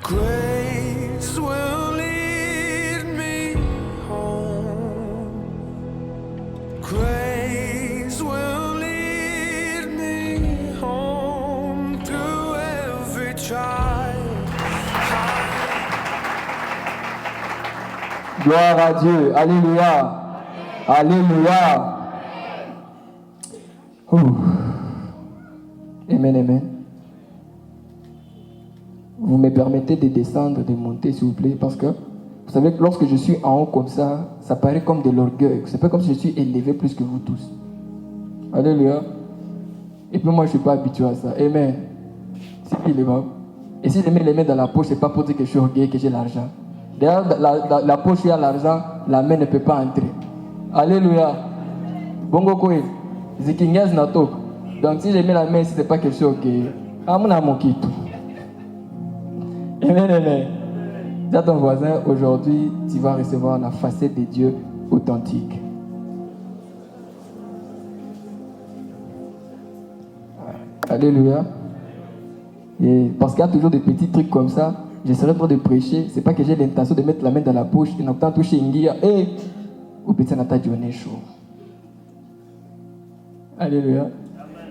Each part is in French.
Grace will lead me home. Grace will lead me home through every trial. Gloire à Dieu. Alléluia. Alléluia. Amen, amen. Vous me permettez de descendre, de monter, s'il vous plaît, parce que vous savez que lorsque je suis en haut comme ça paraît comme de l'orgueil. C'est pas comme si je suis élevé plus que vous tous. Alléluia. Et puis moi, je ne suis pas habitué à ça. Amen. C'est qui les mains? Et si je mets les mains dans la poche, c'est pas pour dire que je suis orgueilleux, que j'ai l'argent. D'ailleurs, la poche, il y a l'argent, la main ne peut pas entrer. Alléluia. Bongo koi. Zikingaz nato. Donc si je mets la main ici, c'est pas que je suis orgueilleux. Amuna mokito. Amen, amen. Dis à ton voisin, aujourd'hui, tu vas recevoir la facette de Dieu authentique. Alléluia. Et parce qu'il y a toujours des petits trucs comme ça. J'essaierai trop de prêcher. C'est pas que j'ai l'intention de mettre la main dans la poche et n'entend toucher une guilla. Et au petit nata Dioné chaud. Alléluia.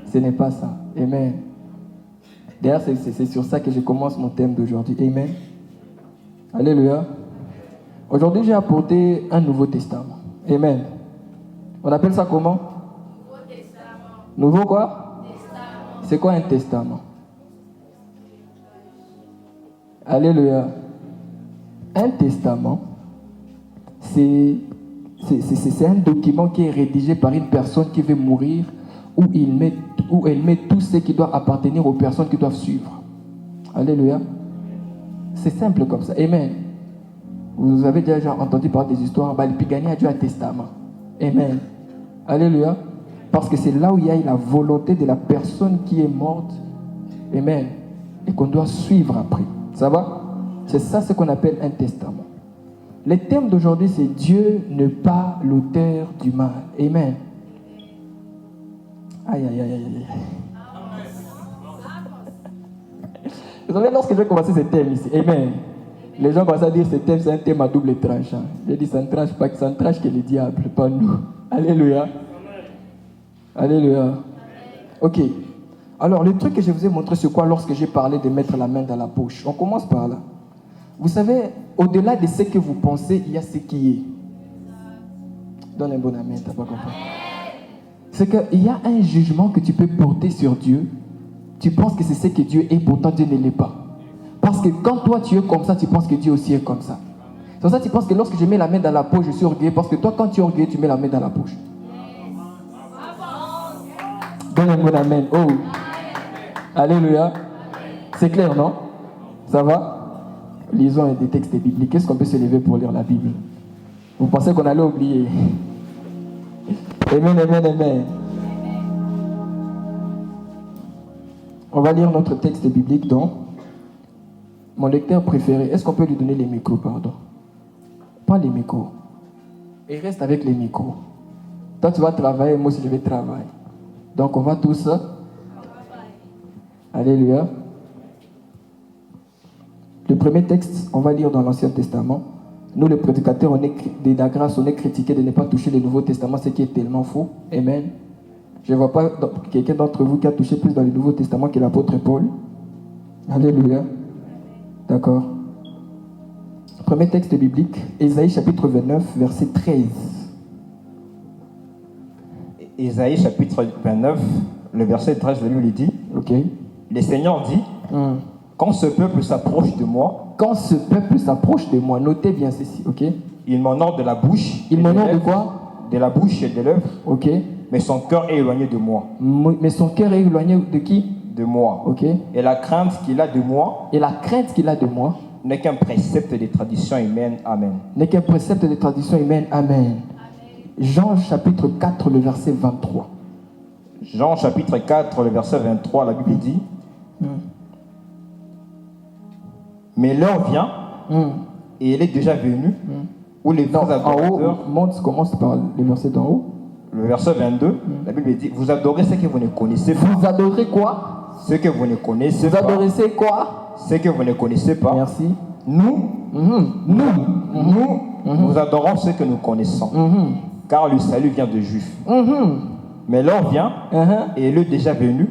Ce n'est pas ça. Amen. D'ailleurs, c'est sur ça que je commence mon thème d'aujourd'hui. Amen. Alléluia. Aujourd'hui, j'ai apporté un Nouveau Testament. Amen. On appelle ça comment? Nouveau Testament. Nouveau quoi? Testament. C'est quoi un testament? Alléluia. Un testament, c'est un document qui est rédigé par une personne qui veut mourir, où elle met tout ce qui doit appartenir aux personnes qui doivent suivre. Alléluia. C'est simple comme ça. Amen. Vous avez déjà entendu parler des histoires. Le Pigani a dû un testament. Amen. Alléluia. Parce que c'est là où il y a la volonté de la personne qui est morte. Amen. Et qu'on doit suivre après. Ça va? C'est ça ce qu'on appelle un testament. Le thème d'aujourd'hui, c'est Dieu n'est pas l'auteur du mal. Amen. Aïe, aïe, aïe, aïe. Vous savez, lorsque j'ai commencé ce thème ici, amen, les gens commencent à dire que ce thème, c'est un thème à double tranchant. J'ai dit, ça ne tranche pas, ça ne tranche que le diable, pas nous. Alléluia. Alléluia. Ok. Alors, le truc que je vous ai montré, c'est quoi lorsque j'ai parlé de mettre la main dans la poche? On commence par là. Vous savez, au-delà de ce que vous pensez, il y a ce qui est. Donne un bon amen, t'as pas compris? C'est qu'il y a un jugement que tu peux porter sur Dieu. Tu penses que c'est ce que Dieu est, pourtant Dieu ne l'est pas. Parce que quand toi tu es comme ça, tu penses que Dieu aussi est comme ça. C'est pour ça que tu penses que lorsque je mets la main dans la poche, je suis orgueilleux. Parce que toi, quand tu es orgueilleux, tu mets la main dans la poche. Donne un bon amen. Oh. Alléluia. C'est clair, non? Ça va? Lisons des textes bibliques. Est-ce qu'on peut se lever pour lire la Bible? Vous pensez qu'on allait oublier? Amen, amen, amen. On va lire notre texte biblique dans mon lecteur préféré. Est-ce qu'on peut lui donner les micros, pardon? Pas les micros. Et reste avec les micros. Toi, tu vas travailler, moi aussi, je vais travailler. Donc, on va tous... Alléluia. Le premier texte, on va lire dans l'Ancien Testament. Nous, les prédicateurs, de la grâce, on est critiqués de ne pas toucher le Nouveau Testament, ce qui est tellement faux. Amen. Je ne vois pas quelqu'un d'entre vous qui a touché plus dans le Nouveau Testament que l'apôtre Paul. Alléluia. D'accord. Premier texte biblique, Ésaïe chapitre 29, verset 13. Ésaïe chapitre 29, le verset 13, la Bible dit. Ok. Le Seigneur dit, quand ce peuple s'approche de moi, quand ce peuple s'approche de moi, notez bien ceci, ok? Il m'honore de la bouche. Il m'honore de quoi? De la bouche et de l'œuvre. Ok. Mais son cœur est éloigné de moi. Mais son cœur est éloigné de qui? De moi. Ok. Et la crainte qu'il a de moi. Et la crainte qu'il a de moi. N'est qu'un précepte des traditions humaines. Amen. N'est qu'un précepte des traditions humaines. Amen. Jean chapitre 4, le verset 23. Jean chapitre 4, le verset 23, la Bible dit. Mais l'heure vient, et elle est déjà venue, où les vrais adorateurs... En haut, commence par le verset d'en haut. Le verset 22, la Bible dit, vous adorez ce que vous ne connaissez pas. Vous adorez quoi? Ce que vous ne connaissez pas. Vous adorez quoi? ce que vous ne connaissez pas. Merci. Nous, nous adorons ce que nous connaissons. Car le salut vient de Juifs. Mais l'heure vient, et elle est déjà venue,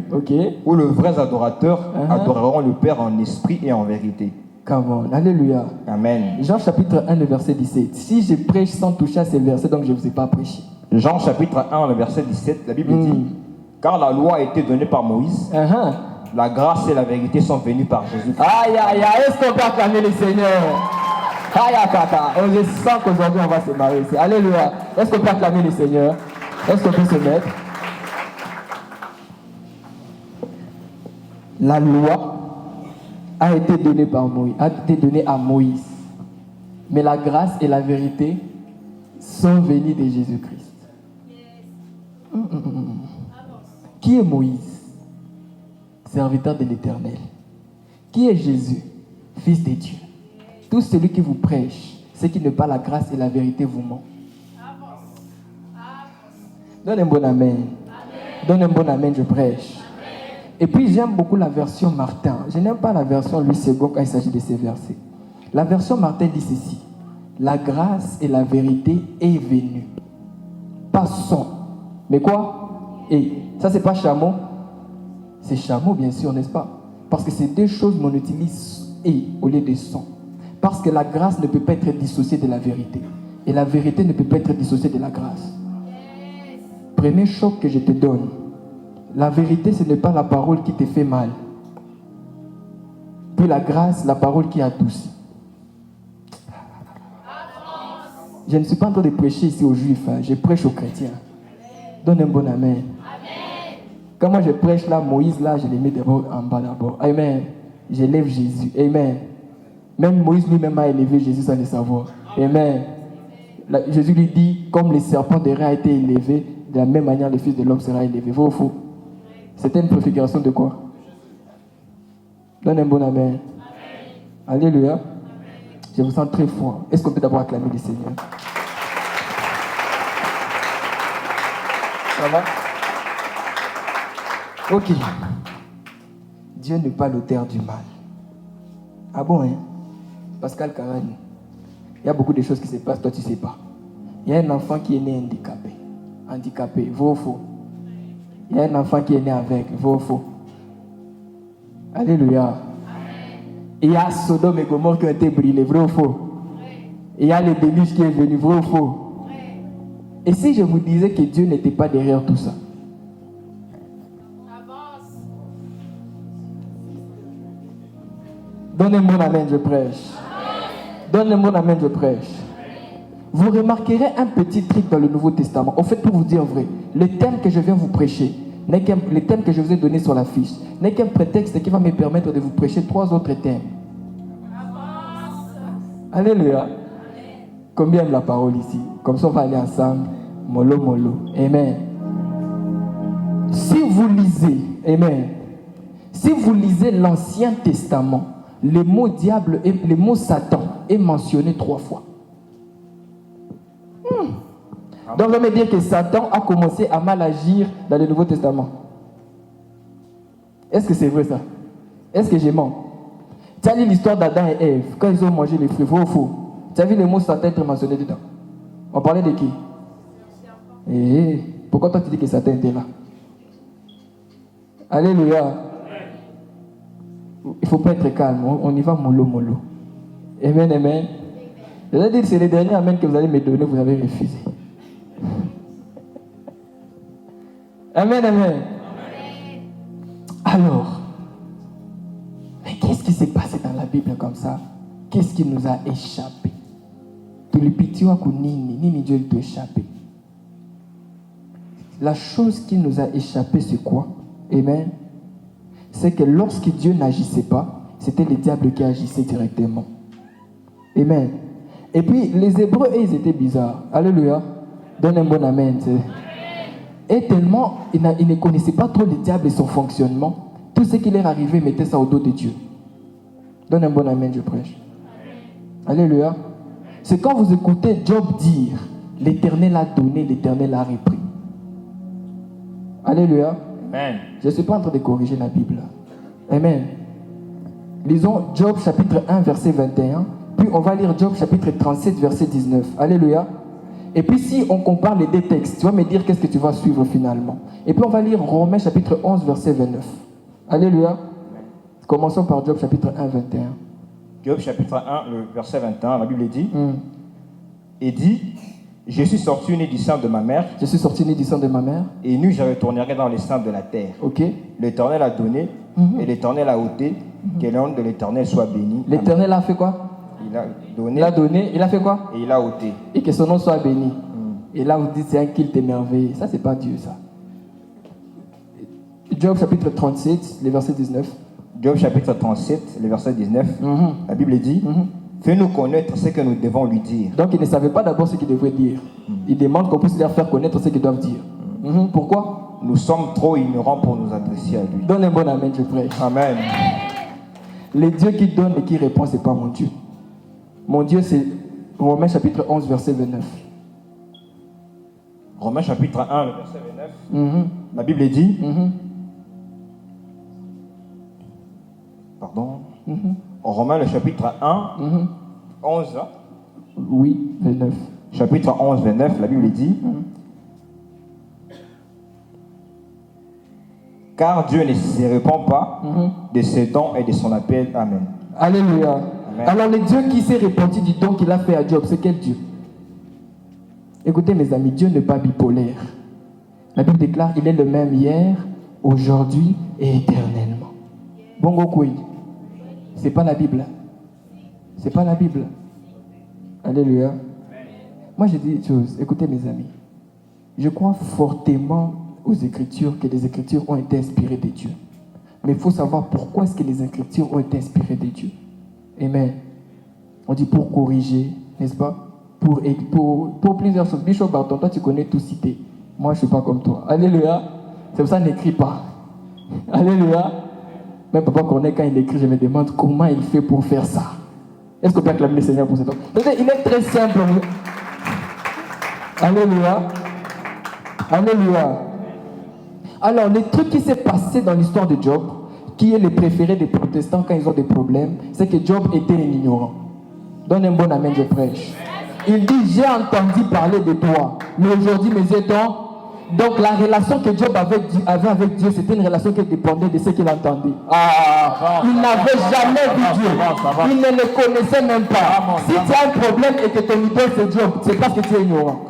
où les vrais adorateurs adoreront le Père en esprit et en vérité. Come on. Alléluia. Amen. Jean chapitre 1, le verset 17. Si je prêche sans toucher à ces versets, donc je ne vous ai pas prêché. Jean chapitre 1, le verset 17, la Bible dit, car la loi a été donnée par Moïse, la grâce et la vérité sont venues par Jésus. Aïe, aïe, aïe, est-ce qu'on peut acclamer le Seigneur? Aïe, kata. Oh, je sens qu'aujourd'hui on va se marier. Alléluia. Est-ce qu'on peut acclamer le Seigneur? Est-ce qu'on peut se mettre? La loi a été donnée par Moïse, a été donnée à Moïse. Mais la grâce et la vérité sont venues de Jésus-Christ. Qui est Moïse? Serviteur de l'Éternel. Qui est Jésus? Fils de Dieu. Tout celui qui vous prêche, ce qui n'est pas la grâce et la vérité vous ment. Donne un bon amen. Donne un bon amen, je prêche. Et puis j'aime beaucoup la version Martin. Je n'aime pas la version Louis II quand il s'agit de ces versets. La version Martin dit ceci. La grâce et la vérité est venue. Pas son. Mais quoi? Et ça c'est pas chameau. C'est chameau bien sûr, n'est-ce pas? Parce que c'est deux choses, mais on utilise et au lieu de son. Parce que la grâce ne peut pas être dissociée de la vérité. Et la vérité ne peut pas être dissociée de la grâce. Premier choc que je te donne. La vérité, ce n'est pas la parole qui te fait mal. Puis la grâce, la parole qui adoucit. Je ne suis pas en train de prêcher ici aux Juifs. Je prêche aux chrétiens. Donne un bon amen. Quand moi je prêche là, Moïse là, je les mets d'abord en bas d'abord. Amen. J'élève Jésus. Amen. Même Moïse lui-même a élevé Jésus sans le savoir. Amen. Jésus lui dit, comme les serpents de Ré a été élevé, de la même manière le Fils de l'homme sera élevé. Vrai ou faux? C'était une préfiguration de quoi? Donne un bon amen. Alléluia. Je vous sens très fort. Est-ce qu'on peut d'abord acclamer le Seigneur? Ça va? Ok. Dieu n'est pas l'auteur du mal. Ah bon, hein? Pascal Carani. Il y a beaucoup de choses qui se passent, toi tu ne sais pas. Il y a un enfant qui est né handicapé. Handicapé, vrai ou faux? Il y a un enfant qui est né avec, vrai ou faux? Alléluia. Et il y a Sodome et Gomorrhe qui ont été brûlés, vrai ou faux? Et il y a le déluge qui est venu, vrai ou faux? Et si je vous disais que Dieu n'était pas derrière tout ça? Donne un bon amen, je prêche. Donne un bon amen, je prêche. Vous remarquerez un petit truc dans le Nouveau Testament. En fait, pour vous dire vrai, le thème que je viens vous prêcher, le thème que je vous ai donné sur la fiche, n'est qu'un prétexte qui va me permettre de vous prêcher 3 autres thèmes. Alléluia. Combien aime la parole ici? Comme ça, on va aller ensemble. Mollo, mollo. Amen. Si vous lisez, amen. Si vous lisez l'Ancien Testament, le mot diable et le mot Satan est mentionné 3 fois. Donc, on va me dire que Satan a commencé à mal agir dans le Nouveau Testament. Est-ce que c'est vrai ça? Est-ce que j'ai mens? Tu as lu l'histoire d'Adam et Ève quand ils ont mangé les fruits, vrai ou faux? Tu as vu le mot Satan être mentionné dedans? On parlait de qui? Pourquoi toi tu dis que Satan était là? Alléluia. Il ne faut pas être calme, on y va mollo mollo. Amen, amen. Je vais dire que c'est les derniers amen que vous allez me donner, vous avez refusé. Amen, amen. Alors, mais qu'est-ce qui s'est passé dans la Bible comme ça? Qu'est-ce qui nous a échappé? Dieu t'a échappé. La chose qui nous a échappé, c'est quoi? Amen. C'est que lorsque Dieu n'agissait pas, c'était le diable qui agissait directement. Amen. Et puis, les Hébreux, ils étaient bizarres. Alléluia. Donne un bon amen. Et tellement, ils ne connaissaient pas trop le diable et son fonctionnement, tout ce qui leur arrivait, ils mettaient ça au dos de Dieu. Donne un bon amen, je prêche. Alléluia. C'est quand vous écoutez Job dire, l'Éternel a donné, l'Éternel a repris. Alléluia. Amen. Je ne suis pas en train de corriger la Bible. Amen. Lisons Job chapitre 1, verset 21. Puis on va lire Job chapitre 37, verset 19. Alléluia. Et puis si on compare les deux textes, tu vas me dire qu'est-ce que tu vas suivre finalement. Et puis on va lire Romains chapitre 11, verset 29. Alléluia. Commençons par Job chapitre 1, 21. Job chapitre 1, le verset 21, la Bible dit, et dit, je suis sorti né du sein de ma mère. Je suis sorti né du sein de ma mère. Et nu, je retournerai dans les seins de la terre. Ok. L'Éternel a donné, et l'Éternel a ôté. Que le nom de l'Éternel soit béni. L'Éternel a fait quoi? Il a donné. Il a donné, il a fait quoi? Et il a ôté. Et que son nom soit béni. Et là, vous dites, c'est un culte émerveillé. Ça, c'est pas Dieu, ça. Job chapitre 37, le verset 19. Job chapitre 37, le verset 19. La Bible dit, fais-nous connaître ce que nous devons lui dire. Donc, il ne savait pas d'abord ce qu'il devrait dire. Il demande qu'on puisse leur faire connaître ce qu'ils doivent dire. Pourquoi? Nous sommes trop ignorants pour nous adresser à lui. Donne un bon amen, je prie. Amen. Le Dieu qui donne et qui répond, ce n'est pas mon Dieu. Mon Dieu, c'est Romains chapitre 11, verset 29. Romains chapitre 1, le verset 29. La Bible dit, pardon, Romains le chapitre 1, 11. Oui, 29. Chapitre 11, 29, la Bible dit, car Dieu ne se répand pas de ses dons et de son appel. Amen. Alléluia. Amen. Alors le Dieu qui s'est répandu du don qu'il a fait à Job, c'est quel Dieu? Écoutez mes amis, Dieu n'est pas bipolaire. La Bible déclare, il est le même hier, aujourd'hui et éternellement. Bongo Kouy. C'est pas la Bible. C'est pas la Bible. Alléluia. Moi je dis une chose, écoutez mes amis. Je crois fortement aux Écritures, que les Écritures ont été inspirées de Dieu. Mais il faut savoir pourquoi est-ce que les Écritures ont été inspirées de Dieu. Amen. On dit pour corriger, n'est-ce pas? Pour plusieurs choses. Bishop Barton, toi tu connais tout citer. Moi je ne suis pas comme toi. Alléluia. C'est pour ça que je n'écris pas. Alléluia. Même Papa Cornet, quand il écrit, je me demande comment il fait pour faire ça. Est-ce qu'on peut acclamer le Seigneur pour cet homme? Il est très simple. Alléluia. Alléluia. Alors, le truc qui s'est passé dans l'histoire de Job, qui est le préféré des protestants quand ils ont des problèmes, c'est que Job était un ignorant. Donne un bon amen, je prêche. Il dit, j'ai entendu parler de toi, mais aujourd'hui mes yeux t'ont. Donc la relation que Job avait avec Dieu, c'était une relation qui dépendait de ce qu'il entendait. Il n'avait jamais vu Dieu. Il ne le connaissait même pas. Si tu as un problème et que ton idole c'est Job, c'est parce que tu es ignorant.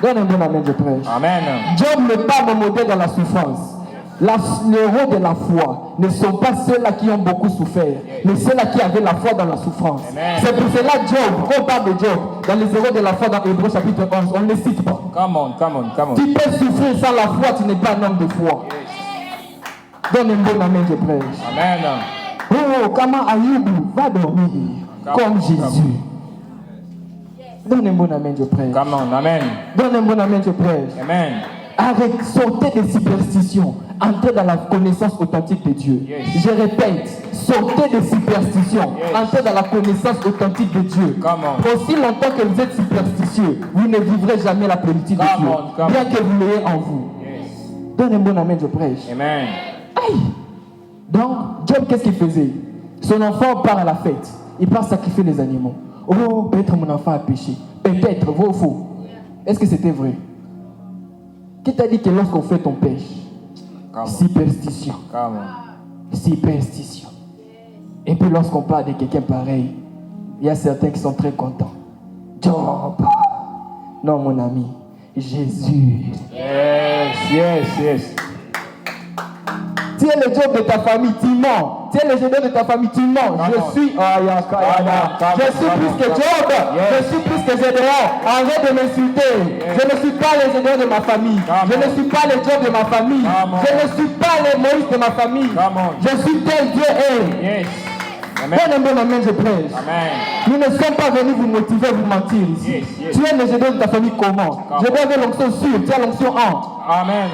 Donne un bon amen, je prêche. Amen. Job n'est pas mon modèle dans la souffrance. Les héros de la foi ne sont pas ceux-là qui ont beaucoup souffert, mais ceux-là qui avaient la foi dans la souffrance. C'est pour cela Job, quand on parle de Job, dans les héros de la foi dans Hébreux chapitre 11, on ne les cite pas. Come on. Tu peux souffrir sans la foi, tu n'es pas un homme de foi. Donne un bon amen, je prêche. Amen. Oh, comment Ayoubou va dormir comme Jésus. Donne un bon amen, je prêche. Come on, amen. Donne un bon amen, je prêche. Amen. Avec sortez des superstitions, entrez dans la connaissance authentique de Dieu. Je répète, sortez des superstitions, entrez dans la connaissance authentique de Dieu. Aussi longtemps que vous êtes superstitieux, vous ne vivrez jamais la politique de Dieu, bien que vous l'ayez en vous. Donne un bon amen, je prêche. Amen. Aïe. Donc, Job, qu'est-ce qu'il faisait? Son enfant part à la fête, il part sacrifier les animaux. Oh, peut-être mon enfant a péché. Peut-être, vrai ou faux? Est-ce que c'était vrai? Qui t'a dit que lorsqu'on fait on pêche? Superstition. Superstition. Et puis lorsqu'on parle de quelqu'un pareil, il y a certains qui sont très contents. Job. Non mon ami, Jésus. Yes. Tu es le Job de ta famille, tu mens. Tu es le Gédéon de ta famille, tu mens. Je suis plus que Job. Je suis plus que Gédéon. Arrête de m'insulter. Je ne suis pas le Gédéon de ma famille. Je ne suis pas le Job de ma famille. Je ne suis pas le Moïse de ma famille. Je suis tel Dieu est. Donne un bon amen, je prêche. Nous ne sommes pas venus vous motiver, vous mentir ici. Tu es le Gédéon de ta famille comment? Je dois avoir l'onction sûre, tu as l'onction en. Amen.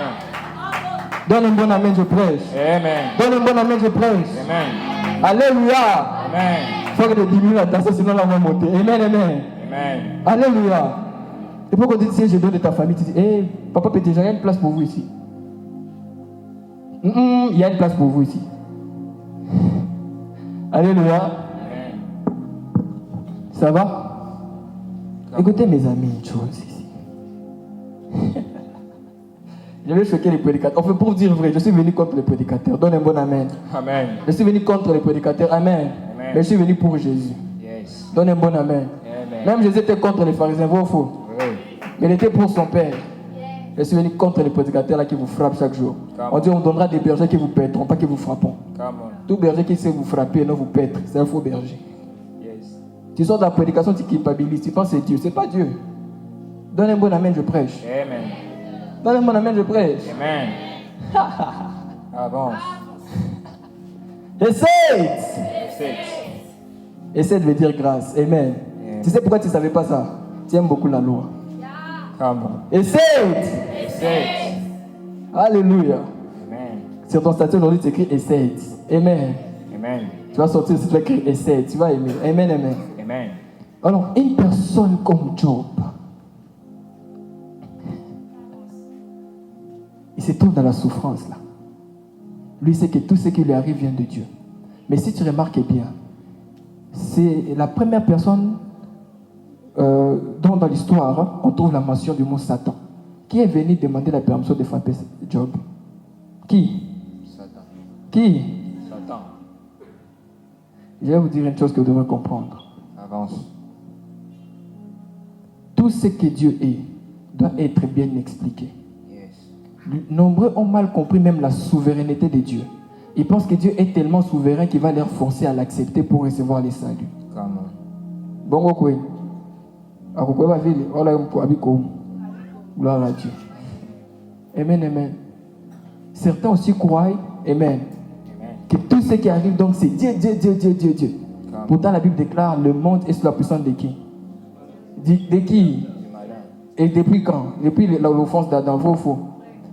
Donne un bon amen, je prêche. Amen. Donne un bon amen, je prêche. Amen. Alléluia. Amen. Il faut que tu diminues la tasse, sinon la va monter. Amen. Alléluia. Et pourquoi tu dis, si je donne de ta famille, tu dis, hey, papa Pété, il y a une place pour vous ici. Il y a une place pour vous ici. Alléluia. Amen. Ça va? Écoutez mes amis, une chose ici. Je vais choquer les prédicateurs. Enfin, pour dire vrai, je suis venu contre les prédicateurs. Donne un bon amen. Amen. Je suis venu contre les prédicateurs. Amen. Amen. Mais je suis venu pour Jésus. Yes. Donne un bon amen. Amen. Même Jésus était contre les pharisiens, vrai ou faux? Oui. Mais il était pour son Père. Je suis venu contre les prédicateurs là qui vous frappent chaque jour. On dit on donnera des bergers qui vous pèteront, pas qui vous frapperont. Come on. Tout berger qui sait vous frapper et non vous pètre, c'est un faux berger. Yes. Tu sors de la prédication, tu culpabilises, tu penses que c'est Dieu. C'est pas Dieu. Donne un bon amen, je prêche. Amen. Donne un bon amen, je prêche. Amen. Avance. Essaye. Six. Essaye veut dire grâce. Amen. Amen. Tu sais pourquoi tu ne savais pas ça? Tu aimes beaucoup la loi. Come on. Essaye. Six. Alléluia. Amen. Sur ton statut aujourd'hui, tu écris essaye. Amen. Amen. Tu vas sortir si tu vas écrire essaye. Tu vas aimer. Amen, amen. Amen. Alors, une personne comme Job, il se trouve dans la souffrance là. Lui sait que tout ce qui lui arrive vient de Dieu. Mais si tu remarques bien, c'est la première personne dont dans l'histoire on trouve la mention du mot Satan. Qui est venu demander la permission de frapper Job? Qui? Satan. Qui? Satan. Je vais vous dire une chose que vous devrez comprendre. Avance. Tout ce que Dieu est doit être bien expliqué. Yes. Nombreux ont mal compris même la souveraineté de Dieu. Ils pensent que Dieu est tellement souverain qu'il va leur forcer à l'accepter pour recevoir les saluts. Come on. Bon, ok. Gloire à Dieu. Amen, amen. Certains aussi croient, amen, Amen. que tout ce qui arrive, donc, c'est Dieu, Dieu, Dieu, Dieu, Dieu, Dieu. Come. Pourtant, la Bible déclare le monde est sous la puissance de qui? De qui? Du malin. Et depuis quand? Depuis l'offense d'Adam, vrai ou faux?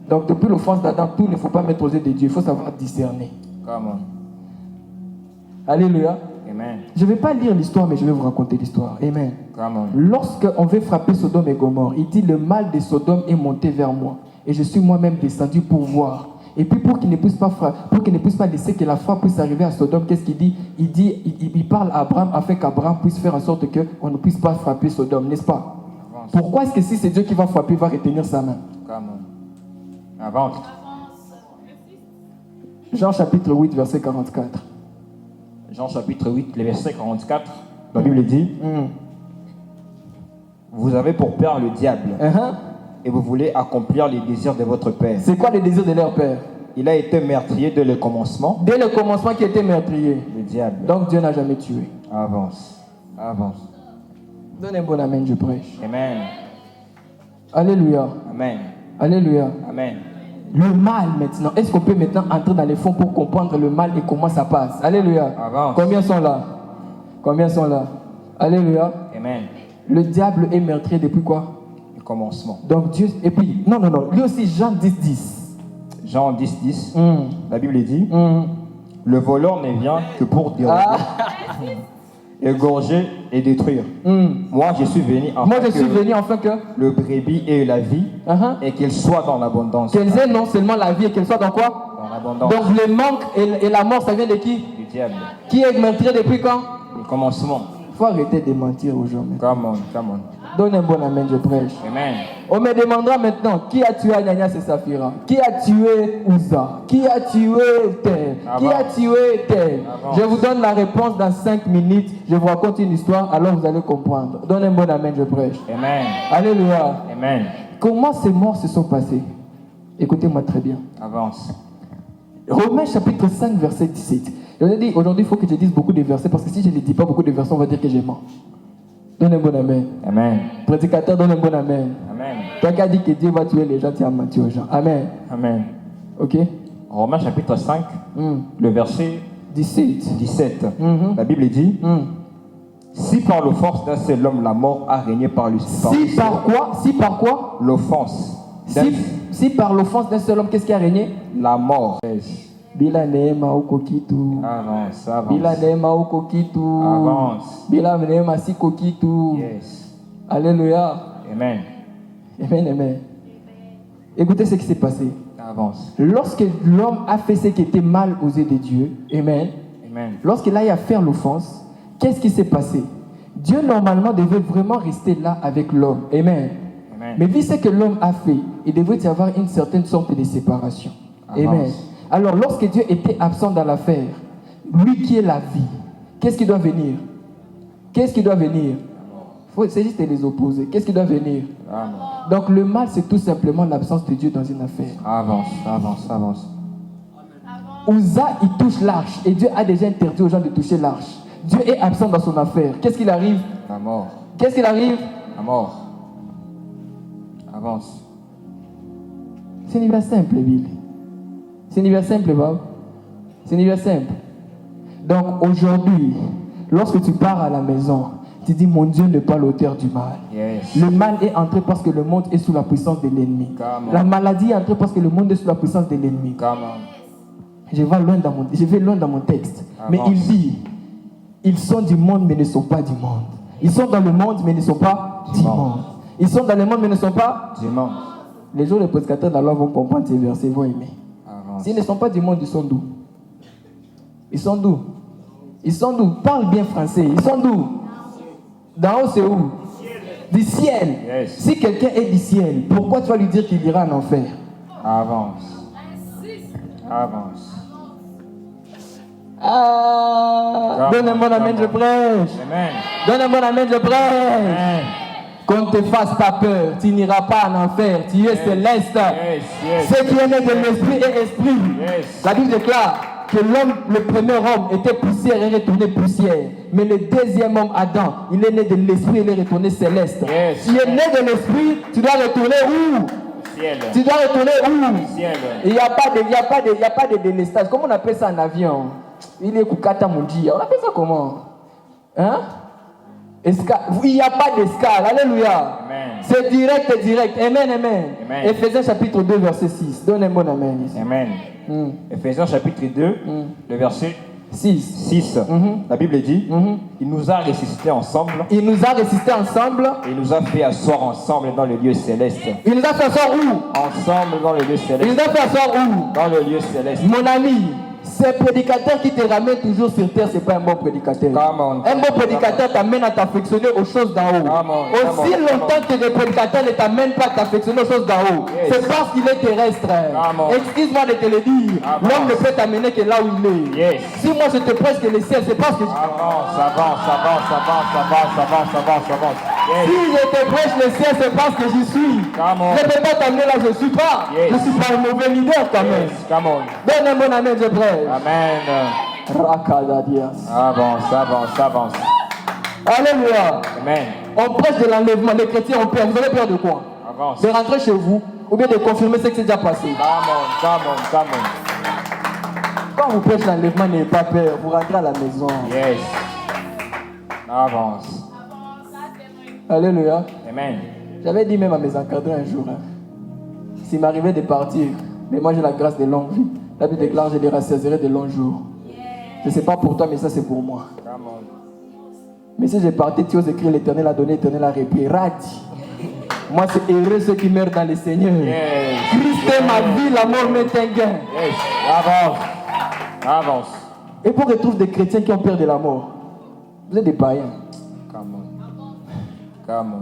Donc, depuis l'offense d'Adam, tout ne faut pas mettre aux yeux de Dieu. Il faut savoir discerner. Come on. Alléluia. Amen. Je ne vais pas lire l'histoire, mais je vais vous raconter l'histoire. Amen. Come on. Lorsqu'on veut frapper Sodome et Gomorrhe, il dit le mal de Sodome est monté vers moi. Et je suis moi-même descendu pour voir. Et puis pour qu'il ne puisse pas laisser que la frappe puisse arriver à Sodome, qu'est-ce qu'il dit? Il parle à Abraham afin qu'Abraham puisse faire en sorte qu'on ne puisse pas frapper Sodome, n'est-ce pas? Avance. Pourquoi est-ce que si c'est Dieu qui va frapper, il va retenir sa main? Come on. Avance. Jean chapitre 8, verset 44. Jean chapitre 8, le verset 44. La Bible dit Vous avez pour père le diable, et vous voulez accomplir les désirs de votre père. C'est quoi les désirs de leur père? Il a été meurtrier dès le commencement. Dès le commencement qui était meurtrier. Le diable. Donc Dieu n'a jamais tué. Avance. Avance. Donne un bon amen, je prêche. Amen. Alléluia. Amen. Alléluia. Amen. Le mal maintenant. Est-ce qu'on peut maintenant entrer dans les fonds pour comprendre le mal et comment ça passe? Alléluia. Avance. Combien sont là? Combien sont là? Alléluia. Amen. Le diable est meurtrier depuis quoi? Le commencement. Donc Dieu... Et puis, non. Lui aussi, Jean 10. Jean 10, 10. La Bible dit Le voleur ne vient que pour dérober, égorger et détruire. Moi, je suis venu afin que le brebis ait la vie et qu'il soit dans l'abondance. qu'elles aient non seulement la vie et qu'elles soient dans quoi? Dans l'abondance. Donc le manque et la mort, ça vient de qui? Du diable. Qui est meurtrier depuis quand? Le commencement. Il faut arrêter de mentir aux gens. Come on, come on. Donne un bon amen, je prêche. Amen. On me demandera maintenant qui a tué Ananias et Saphira? Qui a tué Uza? Qui a tué tel? Qui a tué tel? Je vous donne la réponse dans 5 minutes. Je vous raconte une histoire, alors vous allez comprendre. Donne un bon amen, je prêche. Amen. Alléluia. Amen. Comment ces morts se sont passés? Écoutez-moi très bien. Avance. Romains chapitre 5, verset 17. Je vous ai dit, aujourd'hui, il faut que je dise beaucoup de versets, parce que si je ne dis pas beaucoup de versets, on va dire que j'ai menti. Donne un bon amen. Amen. Prédicateur, donne un bon amen. Amen. Toi qui as dit que Dieu va tuer les gens, tu as menti aux gens. Amen. Amen. Ok? Romains chapitre 5, le verset 17. 17. La Bible dit Si par l'offense d'un seul homme la mort a régné par lui. Si par quoi? Si par quoi? L'offense. Si par l'offense d'un seul homme, qu'est-ce qui a régné? La mort. Bila neema uko kitu. Avance, avance. Bila neema uko kitu. Avance. Bila neema siko kitu. Yes. Alléluia. Amen. Amen, amen. Écoutez ce qui s'est passé. Avance. Lorsque l'homme a fait ce qui était mal aux yeux de Dieu, amen, Amen. Lorsqu'il a eu à faire l'offense, qu'est-ce qui s'est passé? Dieu, normalement, devait vraiment rester là avec l'homme. Amen. Amen. Mais vu ce que l'homme a fait, il devait y avoir une certaine sorte de séparation. Avance. Amen. Alors, lorsque Dieu était absent dans l'affaire, lui qui est la vie, qu'est-ce qui doit venir? Qu'est-ce qui doit venir? C'est juste les opposer. Qu'est-ce qui doit venir? Amen. Donc, le mal, c'est tout simplement l'absence de Dieu dans une affaire. Avance, avance, avance. Uza, il touche l'arche et Dieu a déjà interdit aux gens de toucher l'arche. Dieu est absent dans son affaire. Qu'est-ce qu'il arrive? La mort. Qu'est-ce qu'il arrive? La mort. Avance. C'est une histoire simple, Bill. C'est une histoire simple, Bob. C'est une histoire simple. Donc aujourd'hui, lorsque tu pars à la maison, tu dis mon Dieu n'est pas l'auteur du mal. Yes. Le mal est entré parce que le monde est sous la puissance de l'ennemi. Come on. La maladie est entrée parce que le monde est sous la puissance de l'ennemi. Come on. Je vais loin dans mon texte. Mais Avance. il dit, ils sont du monde mais ne sont pas du monde. Ils sont dans le monde mais ne sont pas du monde. Ils sont dans le monde mais ne sont pas. Du monde. Les jours les prédicateurs de la loi vont comprendre ces versets, vont aimer. Avance. S'ils ne sont pas du monde, ils sont d'où? Ils sont d'où? Ils sont d'où? Parle bien français. Ils sont d'où? D'en haut, c'est où? Du ciel. Yes. Si quelqu'un est du ciel, pourquoi tu vas lui dire qu'il ira en enfer? Avance. Avance. Ah, donne un bon amen, je prêche. Amen. Donne un bon amen, je prêche. Amen. Qu'on ne te fasse pas peur, tu n'iras pas en enfer, tu es céleste. Yes, yes. Ce qui est né de l'esprit est esprit. Yes. La Bible déclare que l'homme, le premier homme, était poussière et retourné poussière. Mais le deuxième homme, Adam, il est né de l'esprit et il est retourné céleste. Yes. Tu es né de l'esprit, tu dois retourner où? Ciel. Tu dois retourner où? Ciel. Il n'y a pas de délestage. Comment on appelle ça en avion? Il est Kukata Mundia. On appelle ça comment? Hein? Il n'y a pas d'escale. Alléluia. Amen. C'est direct et direct. Amen, amen. Amen. Éphésiens chapitre 2, verset 6. Donne un bon amen ici. Amen. Éphésiens chapitre 2, le verset 6. 6. La Bible dit, il nous a ressuscités ensemble Il nous a résistés ensemble. et il nous a fait asseoir ensemble dans le lieu céleste. Il nous a fait asseoir où? Ensemble dans le lieu Il céleste. nous a fait asseoir où? Dans le lieu céleste. Mon ami, ces prédicateurs qui te ramènent toujours sur terre, c'est pas un bon prédicateur. Come on. Un bon prédicateur t'amène à t'affectionner aux choses d'en haut. Come on, Aussi come on, longtemps que le prédicateur ne t'amène pas à t'affectionner aux choses d'en haut, Yes. c'est parce qu'il est terrestre. Come on. Excuse-moi de te le dire. Avance. L'homme ne peut t'amener que là où il est. Yes. Si moi je te prêche que le ciel, c'est parce que Avance, avance, avance, avance, avance, avance, avance, avance. si Yes. je te prêche le ciel, c'est parce que j'y suis. Come on. Je ne peux pas t'amener là où je ne suis pas. Yes. Je ne suis pas un mauvais leader quand même. Yes. Come on. Donne un bon amen, je prêche. Amen. Rakadadias. Avance, avance, avance. Alléluia. Amen. On prêche de l'enlèvement. Les chrétiens ont peur. Vous avez peur de quoi? Avance. De rentrer chez vous ou bien de confirmer ce qui s'est déjà passé. Come on, come on, come on. Quand vous prêchez l'enlèvement, n'ayez pas peur. Vous rentrez à la maison. Yes. Avance. Alléluia. Amen. J'avais dit même à mes encadrants un jour, s'il m'arrivait de partir, mais moi j'ai la grâce de longue vie. La Bible déclare, je les rassasirai de longs jours. Je ne sais pas pour toi, mais ça c'est pour moi. Come on. Mais si j'ai parti, tu oses écrire l'Éternel a donné, l'Éternel a repris. Radi. Moi c'est heureux ceux qui meurent dans le Seigneur. Yes. Christ est ma vie, la mort m'est un gain. Yes. Avance. Avance. Et pour retrouver des chrétiens qui ont peur de la mort, vous êtes des païens. Come on. Come on.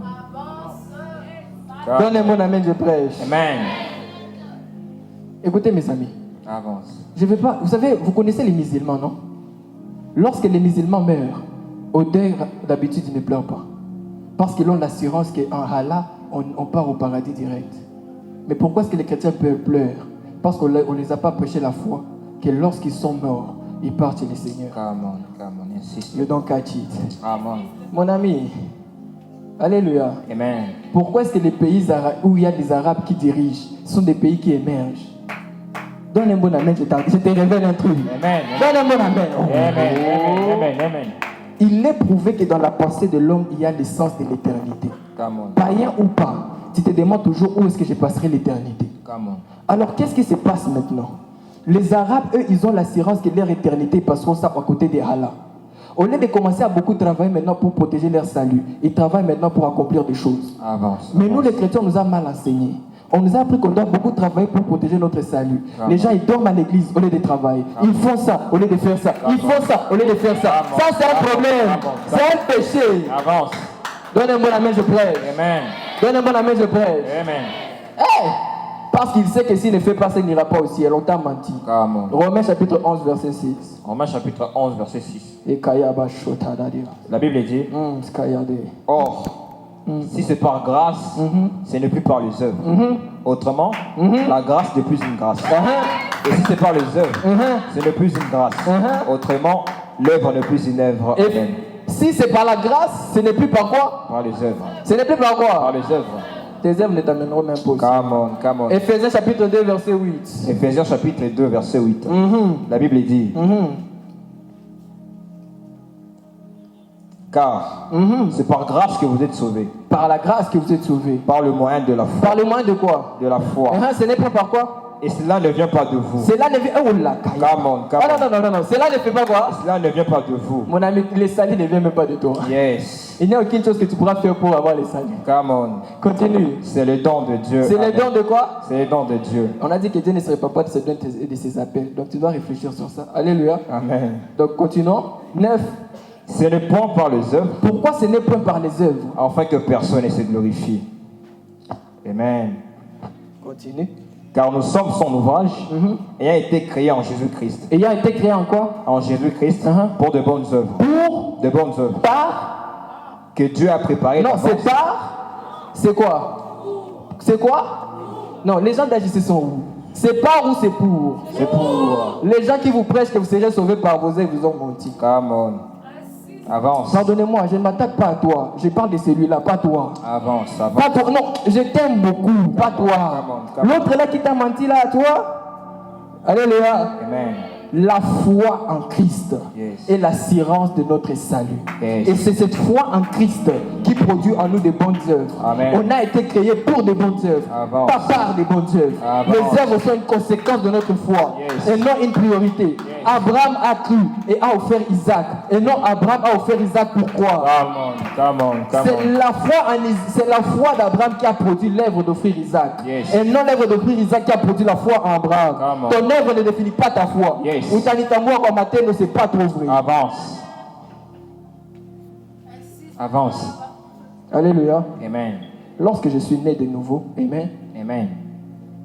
Donne un bon amen, je prêche. Amen. Écoutez mes amis, Avance. je vais pas. Vous savez, vous connaissez les musulmans, non? Lorsque les musulmans meurent, au deuil, d'habitude, ils ne pleurent pas. Parce qu'ils ont l'assurance qu'en Allah, on part au paradis direct. Mais pourquoi est-ce que les chrétiens pleurent? Parce qu'on ne les a pas prêché la foi, que lorsqu'ils sont morts, ils partent chez le Seigneur. Come on, insiste. You don't catch it. Amen. Mon ami, alléluia. Amen. Pourquoi est-ce que les pays où il y a des Arabes qui dirigent sont des pays qui émergent? Donne un bon amen, je te révèle un truc. Amen. Donne un bon amen. Oh. Amen. Amen. Amen. Amen. Il est prouvé que dans la pensée de l'homme, il y a l'essence de l'éternité. Come on. Païen ou pas, tu te demandes toujours où est-ce que je passerai l'éternité. Come on. Alors qu'est-ce qui se passe maintenant? Les Arabes, eux, ils ont l'assurance que leur éternité passeront ça à côté des Allah. Au lieu de commencer à beaucoup travailler maintenant pour protéger leur salut, ils travaillent maintenant pour accomplir des choses. Avance. Mais nous, les chrétiens, on nous a mal enseigné. On nous a appris qu'on doit beaucoup travailler pour protéger notre salut. Les gens, ils dorment à l'église au lieu de travailler. Ils font ça au lieu de faire ça. Ils font ça au lieu de faire ça. Ça, c'est un problème. C'est un péché. Avance. Donne un bon amen, je prêche. Amen. Donne un bon amen, je prêche. Amen. Hey! Parce qu'il sait que s'il ne fait pas ça, il n'ira pas au ciel. On t'a menti. Romains chapitre 11, verset 6. Romains chapitre 11, verset 6. Et Kayaba Shota Dadira. La Bible dit, or, si c'est par grâce, ce n'est plus par les œuvres. Autrement, la grâce n'est plus une grâce. Et si c'est par les œuvres, ce n'est plus une grâce. Autrement, l'œuvre n'est plus une œuvre. Et si c'est par la grâce, ce n'est plus par quoi? Par les œuvres. Ce n'est plus par quoi? Par les œuvres. Tes œuvres ne t'amèneront même pas. Come on, come on. Éphésiens chapitre 2, verset 8. Éphésiens chapitre 2, verset 8. La Bible dit, car c'est par grâce que vous êtes sauvés. Par la grâce que vous êtes sauvés. Par le moyen de la foi. Par le moyen de quoi? De la foi. Ce n'est pas par quoi? Et cela ne vient pas de vous. Cela ne vient... Oh la caille. Come on, come on. Non. Cela ne fait pas quoi? Cela ne vient pas de vous. Mon ami, les salis ne viennent même pas de toi. Yes. Il n'y a aucune chose que tu pourras faire pour avoir les salis. Come on. Continue. C'est le don de Dieu. C'est le don de quoi? C'est le don de Dieu. On a dit que Dieu ne serait pas de ses dons et de ses appels. Donc tu dois réfléchir sur ça. Alléluia. Amen. Donc continuons. 9. Ce n'est point par les œuvres. Pourquoi ce n'est point par les œuvres? Afin que personne ne se glorifie. Amen. Continue. Car nous sommes son ouvrage, ayant été créés en Jésus-Christ. Ayant été créé en quoi? En Jésus-Christ, pour de bonnes œuvres. Pour de bonnes œuvres. Par que Dieu a préparé. Non, c'est par. C'est quoi? C'est quoi? Non, les gens d'Agissé sont où? C'est par ou c'est pour? C'est pour. Les gens qui vous prêchent que vous serez sauvés par vos œuvres vous ont menti. Come on. Avance. Pardonnez-moi, je ne m'attaque pas à toi. Je parle de celui-là, pas toi. Avance, avance. Pas toi. Non, je t'aime beaucoup, pas toi. L'autre là qui t'a menti là, à toi. Alléluia. Amen. La foi en Christ est l'assurance de notre salut. Et c'est cette foi en Christ qui produit en nous de bonnes œuvres. Amen. On a été créé pour de bonnes œuvres, pas par de bonnes œuvres. Les œuvres sont une conséquence de notre foi et non une priorité. Abraham a cru et a offert Isaac. Et non, Abraham a offert Isaac pourquoi? C'est la foi d'Abraham qui a produit l'œuvre d'offrir Isaac. Et non l'œuvre d'offrir Isaac qui a produit la foi en Abraham. Ton œuvre ne définit pas ta foi. C'est pas trop vrai. Avance. Avance. Alléluia. Amen. Lorsque je suis né de nouveau, amen. Amen.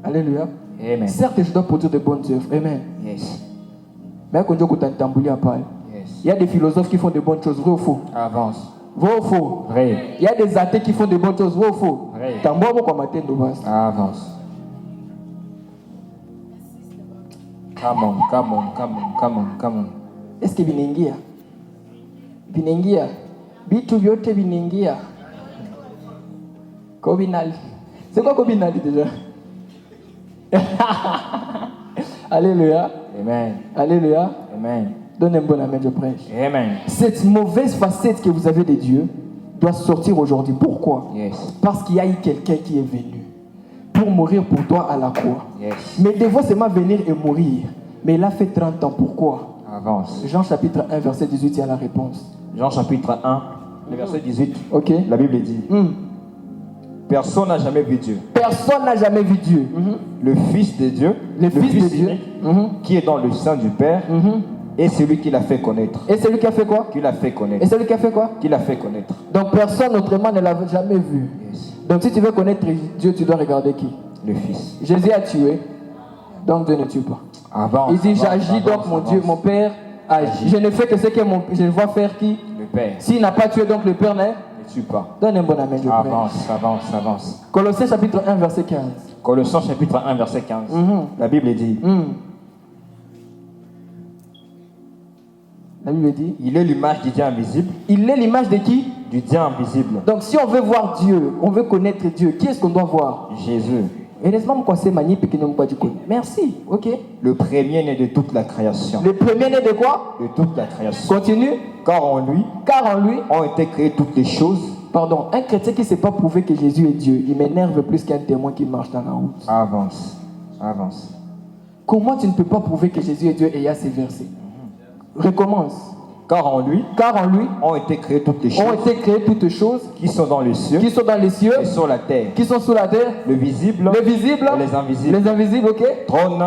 Alléluia. Amen. Certes, je dois produire de bonnes œuvres. Amen. Yes. Mais quand Dieu il y a des philosophes qui font de bonnes choses, vrai ou faux? Avance. Vrai ou faux? Vrai. Il y a des athées qui font de bonnes choses, vrai ou faux? Vrai. Avance. Come on. Est-ce que vinaingia? Bitu vyote vinaingia. Kobinali. C'est quoi Kobinali déjà? Alléluia. Amen. Alléluia. Amen. Donne un bon amen, je prêche. Amen. Cette mauvaise facette que vous avez de Dieu doit sortir aujourd'hui. Pourquoi? Parce qu'il y a eu quelqu'un qui est venu pour mourir pour toi à la croix. Mais il devait seulement venir et mourir. Mais il a fait 30 ans. Pourquoi? Avance. Jean chapitre 1, verset 18, il y a la réponse. Jean chapitre 1, le verset 18. Ok. La Bible dit. Personne n'a jamais vu Dieu. Personne n'a jamais vu Dieu. Le Fils de Dieu, le Fils de Dieu, qui est dans le sein du Père, et celui qui l'a fait connaître. Et celui qui a fait quoi? Qui l'a fait connaître. Et celui qui a fait quoi? Qui l'a fait connaître. Donc personne autrement ne l'a jamais vu. Donc si tu veux connaître Dieu, tu dois regarder qui? Le Fils. Jésus a tué, donc Dieu ne tue pas. Avance, il dit j'agis donc mon Dieu, mon Père agit. Je ne fais que ce que je vois faire qui? Le Père. S'il n'a pas tué, donc le Père ne tue pas. Donne un bon amen. Avance. Colossiens chapitre 1 verset 15. Colossiens chapitre 1 verset 15. La Bible dit. La Bible dit. Il est l'image du Dieu invisible. Il est l'image de qui? Du Dieu invisible. Donc si on veut voir Dieu, on veut connaître Dieu, qui est-ce qu'on doit voir? Jésus. Merci, ok. Le premier-né de toute la création. Le premier-né de quoi? De toute la création. Continue. Car en lui ont été créées toutes les choses. Pardon, un chrétien qui ne sait pas prouver que Jésus est Dieu, il m'énerve plus qu'un témoin qui marche dans la route. Avance. Comment tu ne peux pas prouver que Jésus est Dieu et il y a ces versets? Recommence. Car en lui ont été créées toutes les choses qui sont dans les cieux, et sur la terre, qui sont sous la terre, le visible, et les invisibles, ok, trône,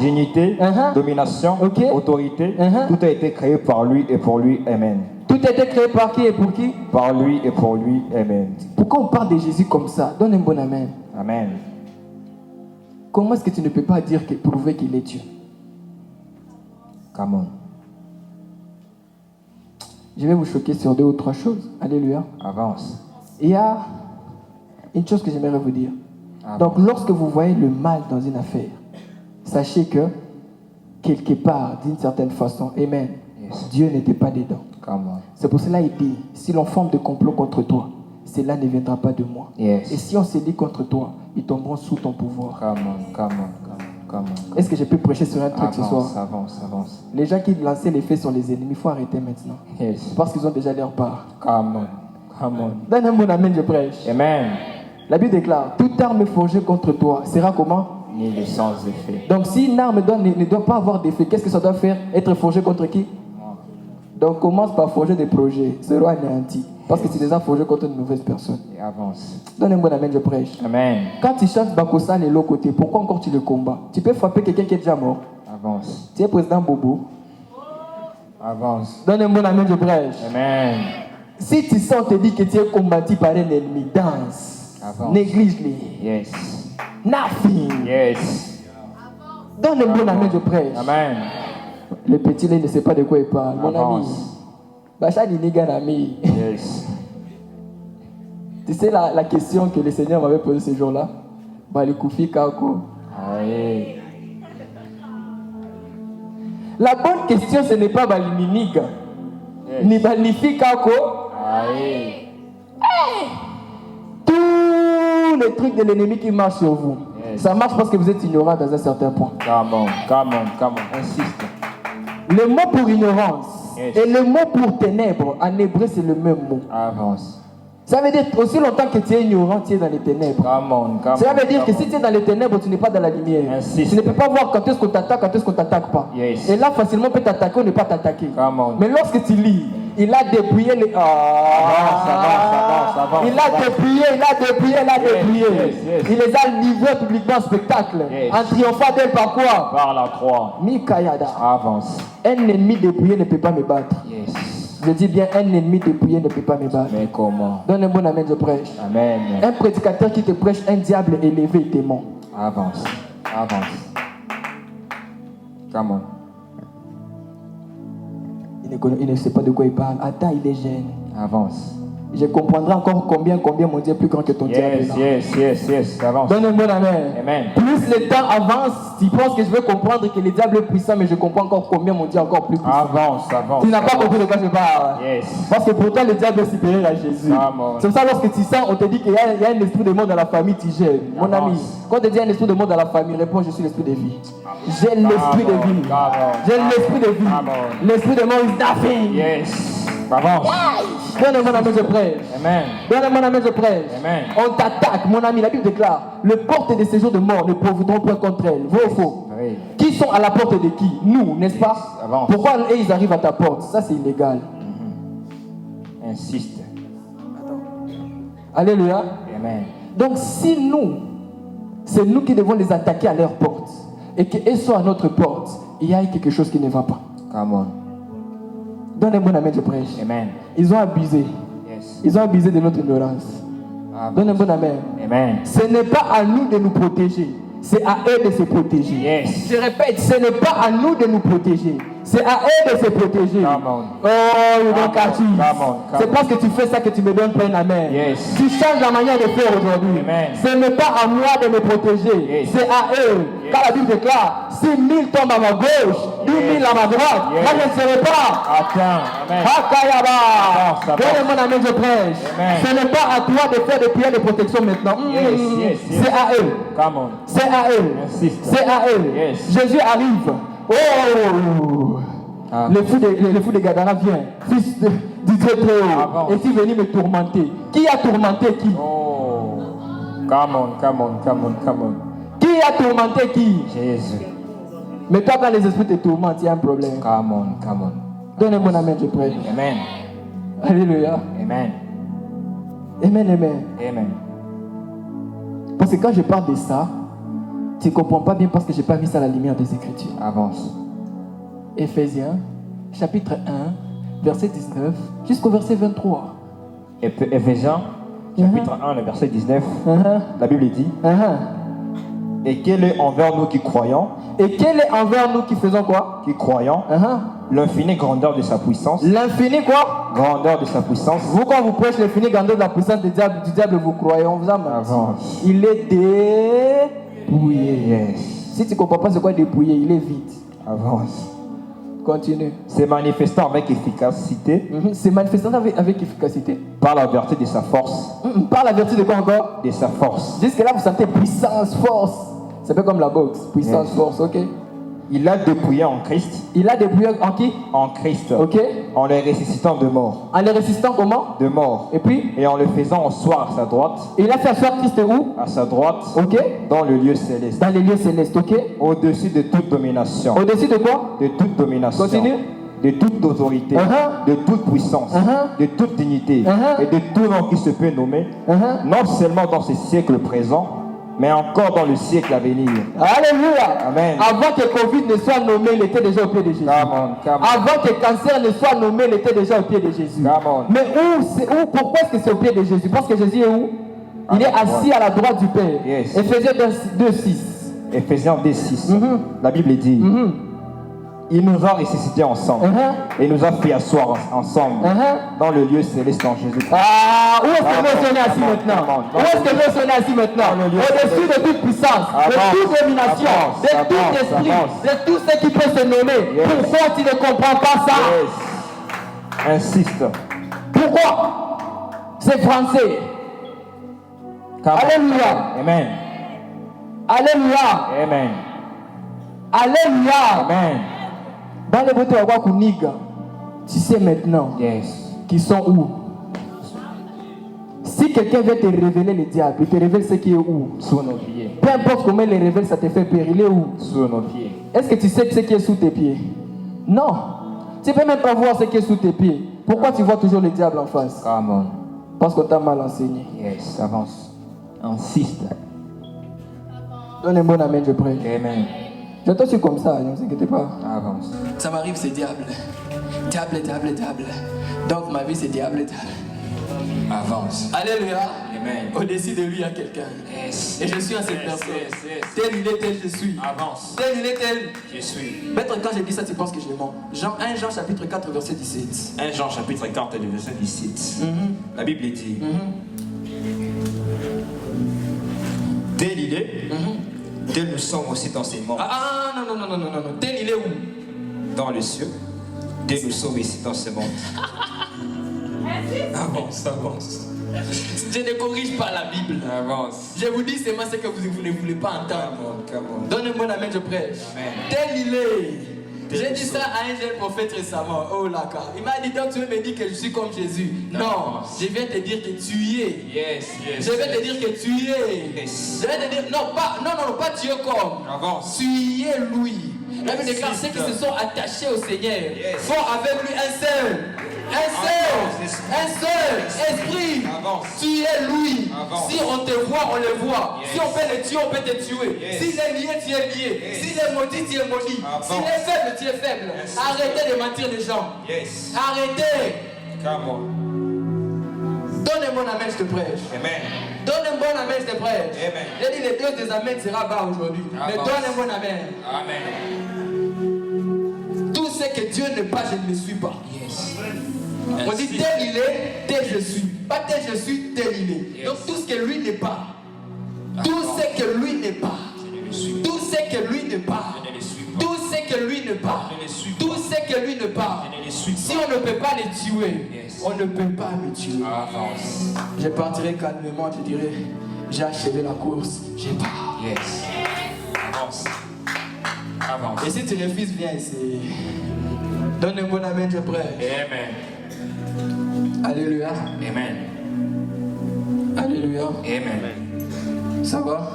dignité, domination, autorité, tout a été créé par lui et pour lui, amen. Tout a été créé par qui et pour qui? Par lui et pour lui, amen. Pourquoi on parle de Jésus comme ça? Donne un bon amen. Amen. Comment est-ce que tu ne peux pas prouver qu'il est Dieu? Come on. Je vais vous choquer sur 2 ou 3 choses. Alléluia. Avance. Il y a une chose que j'aimerais vous dire. Avance. Donc, lorsque vous voyez le mal dans une affaire, sachez que, quelque part, d'une certaine façon, amen, Yes. Dieu n'était pas dedans. Come on. C'est pour cela qu'il dit, si l'on forme de complot contre toi, cela ne viendra pas de moi. Yes. Et si on se lit contre toi, ils tomberont sous ton pouvoir. Come on, come on, come on. Est-ce que je peux prêcher sur un truc ce soir? Avance. Les gens qui lançaient les faits sur les ennemis, il faut arrêter maintenant. Yes. Parce qu'ils ont déjà leur part. Come on. Donne un bon amen, je prêche. Amen. La Bible déclare, toute arme forgée contre toi sera comment? Ni le sans effet. Donc si une arme ne doit pas avoir d'effet, qu'est-ce que ça doit faire? Être forgé contre qui? Donc commence par forger des projets, sera anéanti. Parce que tu les as forgés contre une mauvaise personne. Et avance. Donne un bon amen, je prêche. Amen. Quand tu cherches Bakosa et l'autre côté, pourquoi encore tu le combats? Tu peux frapper quelqu'un qui est déjà mort. Avance. Tu es président Bobo. Avance. Donne un bon amen, je prêche. Amen. Si tu sens, on te dit que tu es combattu par un ennemi, danse. Avance. Néglige-les. Yes. Nothing. Yes. Donne un bon amen, je prêche. Amen. Le petit là, il ne sait pas de quoi il parle. Mon ami. Avance. Bacha Dinigan ami. Yes. Tu sais la question que le Seigneur m'avait posée ce jour-là? Balikoufi Kako. Aïe. La bonne question, ce n'est pas Baliminiga. Yes. Ni Balifi Kako. Aïe. Tous les trucs de l'ennemi qui marchent sur vous. Yes. Ça marche parce que vous êtes ignorant dans un certain point. Come on. Insiste. Le mot pour ignorance Yes. et le mot pour ténèbres, en hébreu, c'est le même mot. Avance. Ça veut dire aussi longtemps que tu es ignorant, tu es dans les ténèbres. Come on. Ça veut dire que si tu es dans les ténèbres, tu n'es pas dans la lumière. Insiste. Tu ne peux pas voir quand est-ce qu'on t'attaque, quand est-ce qu'on t'attaque pas. Yes. Et là, facilement, on peut t'attaquer ou ne pas t'attaquer. Come on. Mais lorsque tu lis, il a dépouillé les... Avance. Il a dépouillé. Yes. Il les a livrés publiquement en spectacle. Yes. En triomphant d'elle par quoi? Par la croix. Mikayada. Avance. Un ennemi dépouillé ne peut pas me battre. Yes. Je dis bien, un ennemi dépouillé ne peut pas me battre. Mais comment? Donne un bon amen, je prêche. Amen. Un prédicateur qui te prêche un diable élevé, il te ment. Avance. Come on. Il ne sait pas de quoi il parle. Attends, il est jeune. Avance. Je comprendrai encore combien mon Dieu est plus grand que ton diable. Yes. Avance. Donne un bon amen. Amen. Plus le temps avance, tu penses que je vais comprendre que le diable est puissant, mais je comprends encore combien mon Dieu est encore plus puissant. Avance. Tu n'as pas compris de quoi je parle. Yes. Parce que pourtant le diable est supérieur à Jésus. Come on. C'est pour ça lorsque tu sens, on te dit qu'il y a un esprit de mort dans la famille, tu gênes. Mon ami, quand on te dit un esprit de mort dans la famille, réponds, je suis l'esprit de vie. J'ai l'esprit de vie. J'ai l'esprit de vie. L'esprit de mort is nothing. Yes. Avance. Donne un bon amen, je prêche. Amen. Donne un bon amen, je prêche. Amen. On t'attaque, mon ami. La Bible déclare, le porte des séjours de mort ne profiteront point contre elle. Vrai ou faux? Oui. Qui sont à la porte de qui? Nous, n'est-ce pas? Avance. Pourquoi eux, ils arrivent à ta porte? Ça, c'est illégal. Insiste. Alléluia. Amen. Donc, si nous, c'est nous qui devons les attaquer à leur porte, et qu'eux soient à notre porte, il y a quelque chose qui ne va pas. Come on. Donne un bon amen, je prêche. Amen. Ils ont abusé. Yes. Ils ont abusé de notre ignorance. Donne un bon amen. Amen. Ce n'est pas à nous de nous protéger, c'est à eux de se protéger. Yes. Je répète, ce n'est pas à nous de nous protéger, c'est à eux de se protéger. Come on. Oh, you don't catch it. Come on. C'est parce que tu fais ça que tu me donnes pas un amen. Yes. Tu changes la manière de faire aujourd'hui. Amen. Ce n'est pas à moi de me protéger, Yes. c'est à eux. Yes. Quand la Bible déclare, si 1000 tombent à ma gauche, 10 000 à ma droite, Yes. moi je ne serai pas. Attends. Amen. Akayaba. Ça va. Donne mon amen, je prêche. Amen. Ce n'est pas à toi de faire des prières de protection maintenant. Yes. C'est à eux. Come on. C'est à eux. Insiste. C'est à eux. Yes. Jésus arrive. Oh. Ah. Le fou de Gadara vient. Fils du Dieu très Avant. haut. Est-il venu me tourmenter? Qui a tourmenté qui? Oh. Come on. Qui a tourmenté qui? Jésus. Mais toi, quand les esprits te tourmentent, il y a un problème. Come on. Donne un bon amen, je prie. Amen. Alléluia. Amen. Amen, amen. Amen. Parce que quand je parle de ça, tu ne comprends pas bien parce que je n'ai pas mis ça à la lumière des Écritures. Avance. Éphésiens, chapitre 1, verset 19, jusqu'au verset 23. Éphésiens, chapitre 1, le verset 19, la Bible dit Et quel est envers nous qui croyons, et quel est envers nous qui faisons quoi? qui croyons, l'infinie grandeur de sa puissance. L'infini quoi? Grandeur de sa puissance. Vous, quand vous prêchez l'infini grandeur de la puissance du diable, vous croyez, on vous a menti. Avance. Il est dépouillé. Yes. Si tu ne comprends pas ce qu'est dépouillé, il est vide. Avance. Continue. C'est manifestant avec efficacité C'est manifestant avec efficacité. par la vertu de sa force. Par la vertu de quoi encore? De sa force. Jusque là, vous sentez puissance, force. C'est un peu comme la boxe. Puissance, force, ok? Il a dépouillé en Christ. Il a dépouillé en qui? En Christ. Ok? En les ressuscitant de mort. En les résistant comment? De mort. Et puis? Et en le faisant asseoir à sa droite. Il a fait asseoir Christ où? À sa droite. Ok? Dans le lieu céleste. Dans les lieux célestes, ok? Au-dessus de toute domination. Au-dessus de quoi? De toute domination. Continue. De toute autorité, de toute puissance, de toute dignité et de tout nom qui se peut nommer, non seulement dans ce siècle présent, mais encore dans le siècle à venir. Alléluia. Amen. Avant que Covid ne soit nommé, il était déjà au pied de Jésus. Come on, come on. Avant que cancer ne soit nommé, il était déjà au pied de Jésus. Come on. Mais pourquoi est-ce que c'est au pied de Jésus? Parce que Jésus est où? Il est assis à la droite du Père. Yes. Éphésiens 2:6. Éphésiens 2:6. La Bible dit Il nous a ressuscités ensemble et nous a fait asseoir ensemble dans le lieu céleste en Jésus. Ah, où est-ce que nous sommes assis maintenant? Où est-ce que nous sommes assis maintenant? Au-dessus de toute puissance, de toute domination, de tout esprit, de tout ce qui peut se nommer. Pourquoi tu ne comprends pas ça? Yes. Insiste. Pourquoi? C'est français. Alléluia. Amen. Alléluia. Amen. Alléluia. Amen. Dans les boîtes à Kuniga, tu sais maintenant qu'ils sont où? Si quelqu'un veut te révéler le diable, il te révèle ce qui est où? Sous nos pieds. Peu importe comment il les révèle, ça te fait peur. Il est où? Sous nos pieds. Est-ce que tu sais ce qui est sous tes pieds? Non. Tu ne peux même pas voir ce qui est sous tes pieds. Pourquoi tu vois toujours le diable en face? Come on. Parce qu'on t'a mal enseigné. Yes, avance. Insiste. Donne un bon amen, je prie. Amen. Je te suis comme ça, ne vous inquiétez pas. Avance. Ça m'arrive, c'est diable. Diable, diable, diable. Donc ma vie, c'est diable, diable. Avance. Alléluia. Amen. Au-dessus de lui, il y a quelqu'un. Yes. Et je suis à cette personne. Tel il est, tel je suis. Avance. Tel il est, tel Je suis. Maître, quand j'ai dit ça, tu penses que je mens. 1 Jean chapitre 4, verset 17. 1 Jean chapitre 4, le verset 17. La Bible dit Tel il est, tel nous sommes aussi dans ces mondes. Ah non. Tel il est où? Dans les cieux, tel nous sommes ici dans ce monde. Avance, avance. Je ne corrige pas la Bible. Avance. Je vous dis seulement ce que vous ne voulez pas entendre. Come on. Donne un bon amen, je prêche. Amen. Tel il est. J'ai dit ça à un jeune prophète récemment. Oh là là. Il m'a dit, donc tu veux me dire que je suis comme Jésus? Non. Je viens te dire que tu y es. Yes. Je vais te dire que tu y es. Yes. Je vais te dire, non, pas tu es comme. Avance. Tu y es lui. La Bible déclare ceux qui se sont attachés au Seigneur font avec lui un seul. Un seul esprit. Avance. Tu es lui. Avance. Si on te voit, on le voit. Yes. Si on peut le tuer, on peut te tuer. Yes. S'il est lié, tu es lié. Yes. S'il est maudit, tu es maudit. Avance. S'il est faible, tu es faible. Yes. Arrêtez de mentir les gens. Yes. Arrêtez. Come on. Donne un bon amen, je te prêche. Amen. Donne un bon amen, je te prêche. Amen. J'ai dit le Dieu des amens sera bas aujourd'hui. Mais Avance. donne un bon amen. Amen. Tout ce que Dieu n'est pas, je ne le suis pas. Yes. On dit tel il est, tel je suis. Pas tel je suis, tel il est. Yes. Donc tout ce que lui n'est pas. Tout ce que lui n'est pas. Tout ce que lui n'est pas. Tout ce que lui n'est pas. Tout ce que lui n'est pas. Si on ne peut pas les tuer, Yes. on ne peut pas me tuer. Avance. Je partirai calmement, je dirai, j'ai achevé la course, j'ai pas. Yes. Avance. Avance. Et si tu refuses, viens ici. Donne un bon amen, je prie. Amen. Alléluia. Amen. Alléluia. Amen. Ça va?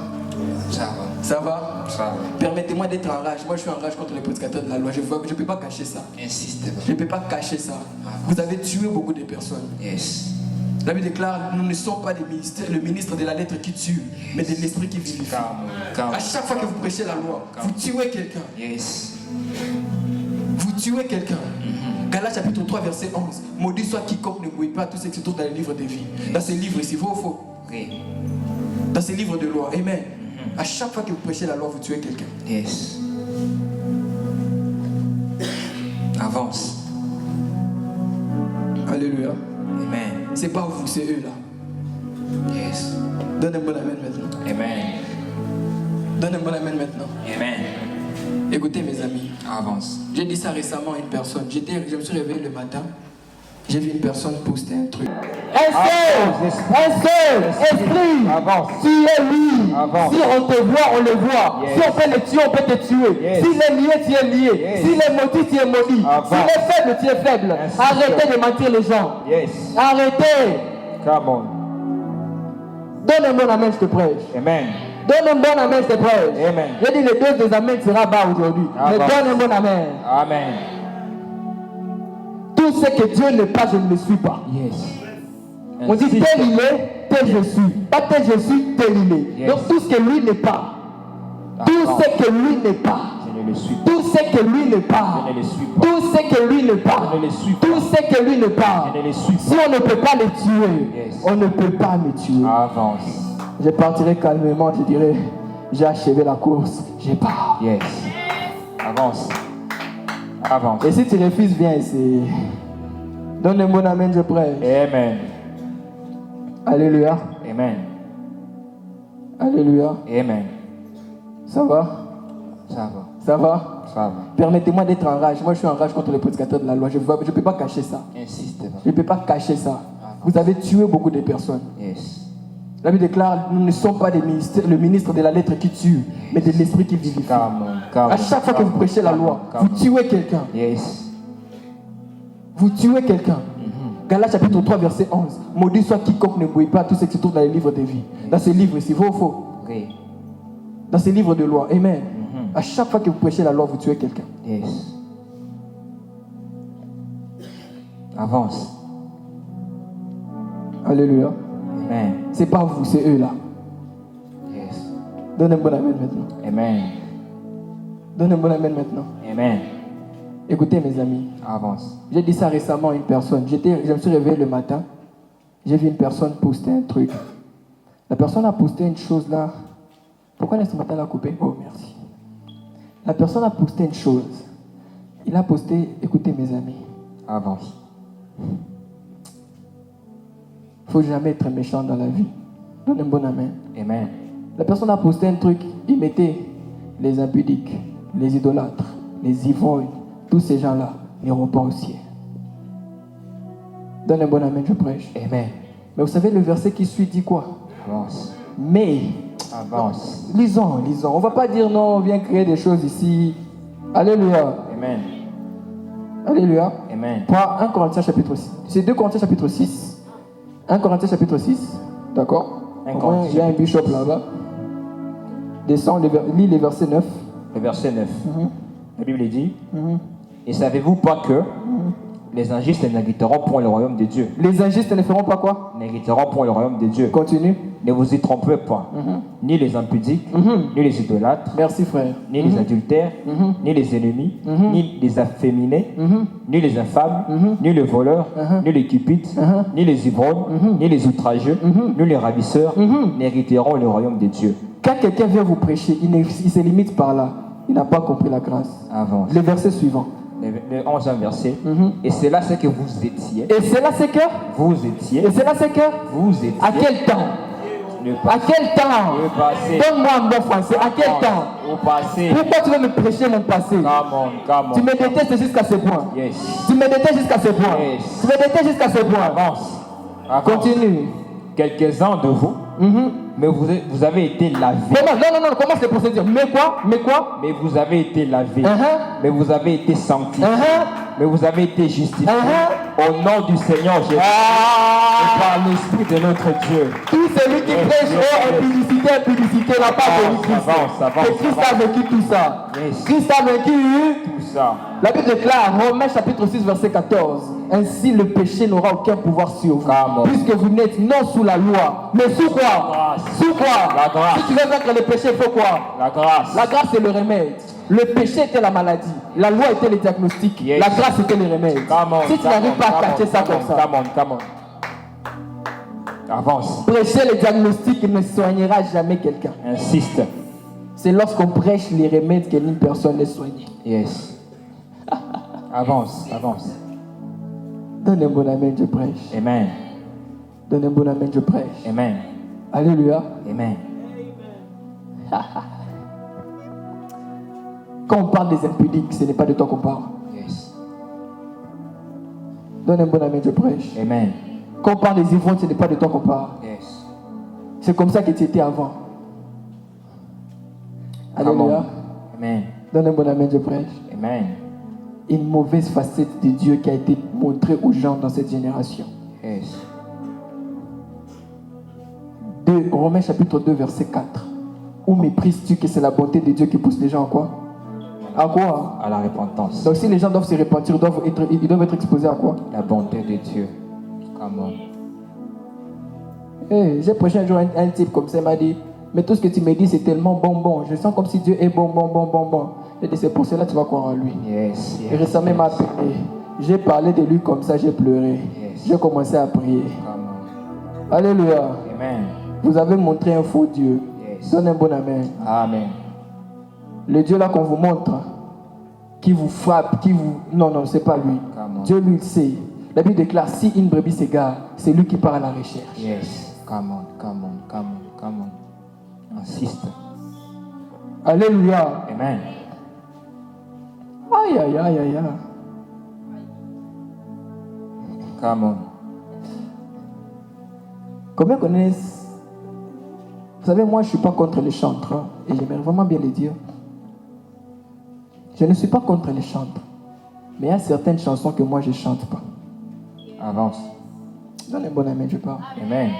Ça va. Ça va? Ça va. Permettez-moi d'être en rage. Moi, je suis en rage contre les prédicateurs de la loi. Je ne peux pas cacher ça. Insiste pas. Je ne peux pas cacher ça. Vous avez tué beaucoup de personnes. Yes. La Bible déclare, nous ne sommes pas le ministre de la lettre qui tue, mais de l'esprit qui vivifie. Calme. À chaque fois que vous prêchez la loi, vous tuez quelqu'un. Yes. Vous tuez quelqu'un. Galates chapitre 3, verset 11. Maudit soit quiconque ne mouille pas tout ce qui se trouve dans les livres de vie. Dans ces livres ici, faux ou faux? Oui. Dans ces livres de loi. Amen. À chaque fois que vous prêchez la loi, vous tuez quelqu'un. Yes. Avance. Alléluia. Amen. C'est pas vous, c'est eux là. Yes. Donne un bon amen maintenant. Amen. Donne un bon amen maintenant. Amen. Écoutez mes amis. Avance. J'ai dit ça récemment à une personne. Je me suis réveillé le matin. J'ai vu une personne poster un truc. Un seul esprit. Avance. Tu es lui. Avance. Si on te voit, on le voit. Yes. Si on peut le tuer, on peut te tuer. Yes. S'il est lié, tu es lié. Yes. S'il est maudit, tu es maudit. Avance. S'il est faible, tu es faible. Ainsi Arrêtez de mentir les gens. Yes. Arrêtez. Come on. Donne un bon amen, je te prêche. Amen. Donne un bon amen, je te prêche. Amen. J'ai dit le Dieu des amens sera bas aujourd'hui. Mais Avance. donne un bon amen. Amen. Tout ce que Dieu n'est pas, je ne le suis pas. Yes. On dit tel il est, tel je suis. Pas tel je suis, tel il est. Yes. Donc tout ce que lui n'est pas, tout ce que lui n'est pas, Je ne le suis pas. tout ce que lui n'est pas, Je ne le suis pas. tout ce que lui n'est pas, Je ne le suis pas. tout ce que lui n'est pas. Je ne le suis pas. Si on ne peut pas le tuer, Yes. on ne peut pas me tuer. Avance. Je partirai calmement, je dirai, j'ai achevé la course, j'ai pars. Yes. Avance. Avance. Et si tu refuses, viens ici. Donne un bon amen, je prêche. Amen. Alléluia. Amen. Alléluia. Amen. Ça va? Ça va. Ça va? Ça va. Permettez-moi d'être en rage. Moi, je suis en rage contre les prédicateurs de la loi. Je ne peux pas cacher ça. Insiste pas. Je ne peux pas cacher ça. Vous avez tué beaucoup de personnes. Yes. La Bible déclare, nous ne sommes pas le ministre de la lettre qui tue, mais de l'esprit qui vivifie. Come on. Come on. À chaque fois que vous prêchez la loi, vous tuez quelqu'un. Yes. Vous tuez quelqu'un. Galates chapitre 3, verset 11. Maudit soit quiconque ne mouille pas tout ce qui se trouve dans les livres de vie. Dans ces livres ici, faux ou faux? Oui. Dans ces livres de loi. Amen. À chaque fois que vous prêchez la loi, vous tuez quelqu'un. Yes. Avance. Alléluia. Amen. C'est pas vous, c'est eux là. Yes. Donne un bon amen maintenant. Amen. Donne un bon amen maintenant. Amen. Écoutez mes amis. Avance. J'ai dit ça récemment à une personne. Je me suis réveillé le matin. J'ai vu une personne poster un truc. La personne a posté une chose là. Pourquoi l'instrumental l'a coupé? Oh, merci. La personne a posté une chose. Il a posté, écoutez mes amis, Avance. il ne faut jamais être méchant dans la vie. Donne un bon amen. Amen. La personne a posté un truc, il mettait les impudiques, les idolâtres, les ivrognes, tous ces gens-là n'iront pas au ciel. Donne un bon amen, je prêche. Amen. Mais vous savez, le verset qui suit dit quoi? Avance. Mais, Avance. lisons. On ne va pas dire non, on vient créer des choses ici. Alléluia. Amen. Alléluia. Amen. Prends 1 Corinthiens chapitre 6. C'est 2 Corinthiens chapitre 6. 1 Corinthiens chapitre 6. D'accord? 1 Au moins, il y a un bishop là-bas. Descends, lis les versets 9. Le verset 9. La Bible dit Et savez-vous pas que les injustes n'hériteront point le royaume de Dieu? Les injustes ne feront pas quoi? N'hériteront point le royaume de Dieu. Continue. Ne vous y trompez pas. Ni les impudiques, ni les idolâtres, Merci frère. ni les adultères, ni les ennemis, ni les afféminés, ni les infâmes, ni les voleurs, ni les cupides, ni les ivrognes, ni les outrageux, ni les ravisseurs, n'hériteront le royaume de Dieu. Quand quelqu'un vient vous prêcher, il se limite par là. Il n'a pas compris la grâce. Avance. Le verset suivant. Le 11e verset. Et c'est là ce que vous étiez. Et c'est là c'est que? Vous étiez. Et c'est là c'est que? Vous étiez. À quel temps? Le À quel temps? Le passé. Donne-moi un bon français. À quel temps? Au passé. Pourquoi tu veux me prêcher mon passé? Come on, come on. Tu me détestes jusqu'à ce point. Yes. Tu me détestes jusqu'à ce point. Yes. Tu me détestes jusqu'à ce point. Avance. Avance. Continue. Quelques-uns de vous, mais vous avez été lavés. Comment? Non, commence les procédures. Mais quoi? Mais quoi? Mais vous avez été lavés. Mais vous avez été sanctifiés. Mais vous avez été justifiés. Au nom du Seigneur Jésus. Et par l'Esprit de notre Dieu. Tout celui qui prêche est impudicité. impudicité n'a pas vécu Christ. Et Christ a vécu tout ça. Yes. Christ a vécu Tout ça. La Bible déclare, Romains chapitre 6, verset 14. Ainsi le péché n'aura aucun pouvoir sur vous. Come on. Puisque vous n'êtes non sous la loi, mais sous quoi? grâce. Sous quoi? La grâce. Si tu veux vaincre le péché, il faut quoi? La grâce. La grâce est le remède. Le péché était la maladie. La loi était le diagnostic. Yes. La grâce était le remède. Come on, Si tu come n'arrives on, pas à come cacher on, ça come comme on, ça, come on. Avance. prêcher le diagnostic ne soignera jamais quelqu'un. Insiste. C'est lorsqu'on prêche les remèdes qu'une personne est soignée. Yes. Avance, avance. Donne un bon amen, je prêche. Amen. Donne un bon amen, je prêche. Amen. Alléluia. Amen. Quand on parle des impudiques, ce n'est pas de toi qu'on parle. Yes. Donne un bon amen, je prêche. Amen. Quand on parle des ivrognes, ce n'est pas de toi qu'on parle. Yes. C'est comme ça que tu étais avant. Come Alléluia. on. Amen. Donne un bon amen, je prêche. Amen. Une mauvaise facette de Dieu qui a été montrée aux gens dans cette génération. Yes. De Romains chapitre 2, verset 4. Où méprises-tu que c'est la bonté de Dieu qui pousse les gens à quoi? À quoi? À la repentance. Donc si les gens doivent se repentir, ils doivent être exposés à quoi? La bonté de Dieu. Come on. Hey, j'ai prêché un jour un type comme ça, il m'a dit, mais tout ce que tu me dis c'est tellement bon. Je sens comme si Dieu est bon. J'ai dit, c'est pour cela que tu vas croire en lui. Yes. Et récemment, il m'a appelé. J'ai parlé de lui comme ça, j'ai pleuré. Yes. J'ai commencé à prier. Come on. Alléluia. Amen. Vous avez montré un faux Dieu. Yes. Donne un bon amen. Amen. Le Dieu là qu'on vous montre, qui vous frappe, qui vous... Non, c'est pas lui. Come on. Dieu lui le sait. La Bible déclare, si une brebis s'égare, c'est lui qui part à la recherche. Yes. Come on. Insiste. Alléluia. Amen. Aïe. Come on. Combien connaissent... Vous savez, moi, je ne suis pas contre les chantres. Hein, et j'aimerais vraiment bien le dire. Je ne suis pas contre les chantres. Mais il y a certaines chansons que moi, je ne chante pas. Avance. Dans les bonnes amen, je parle. Amen.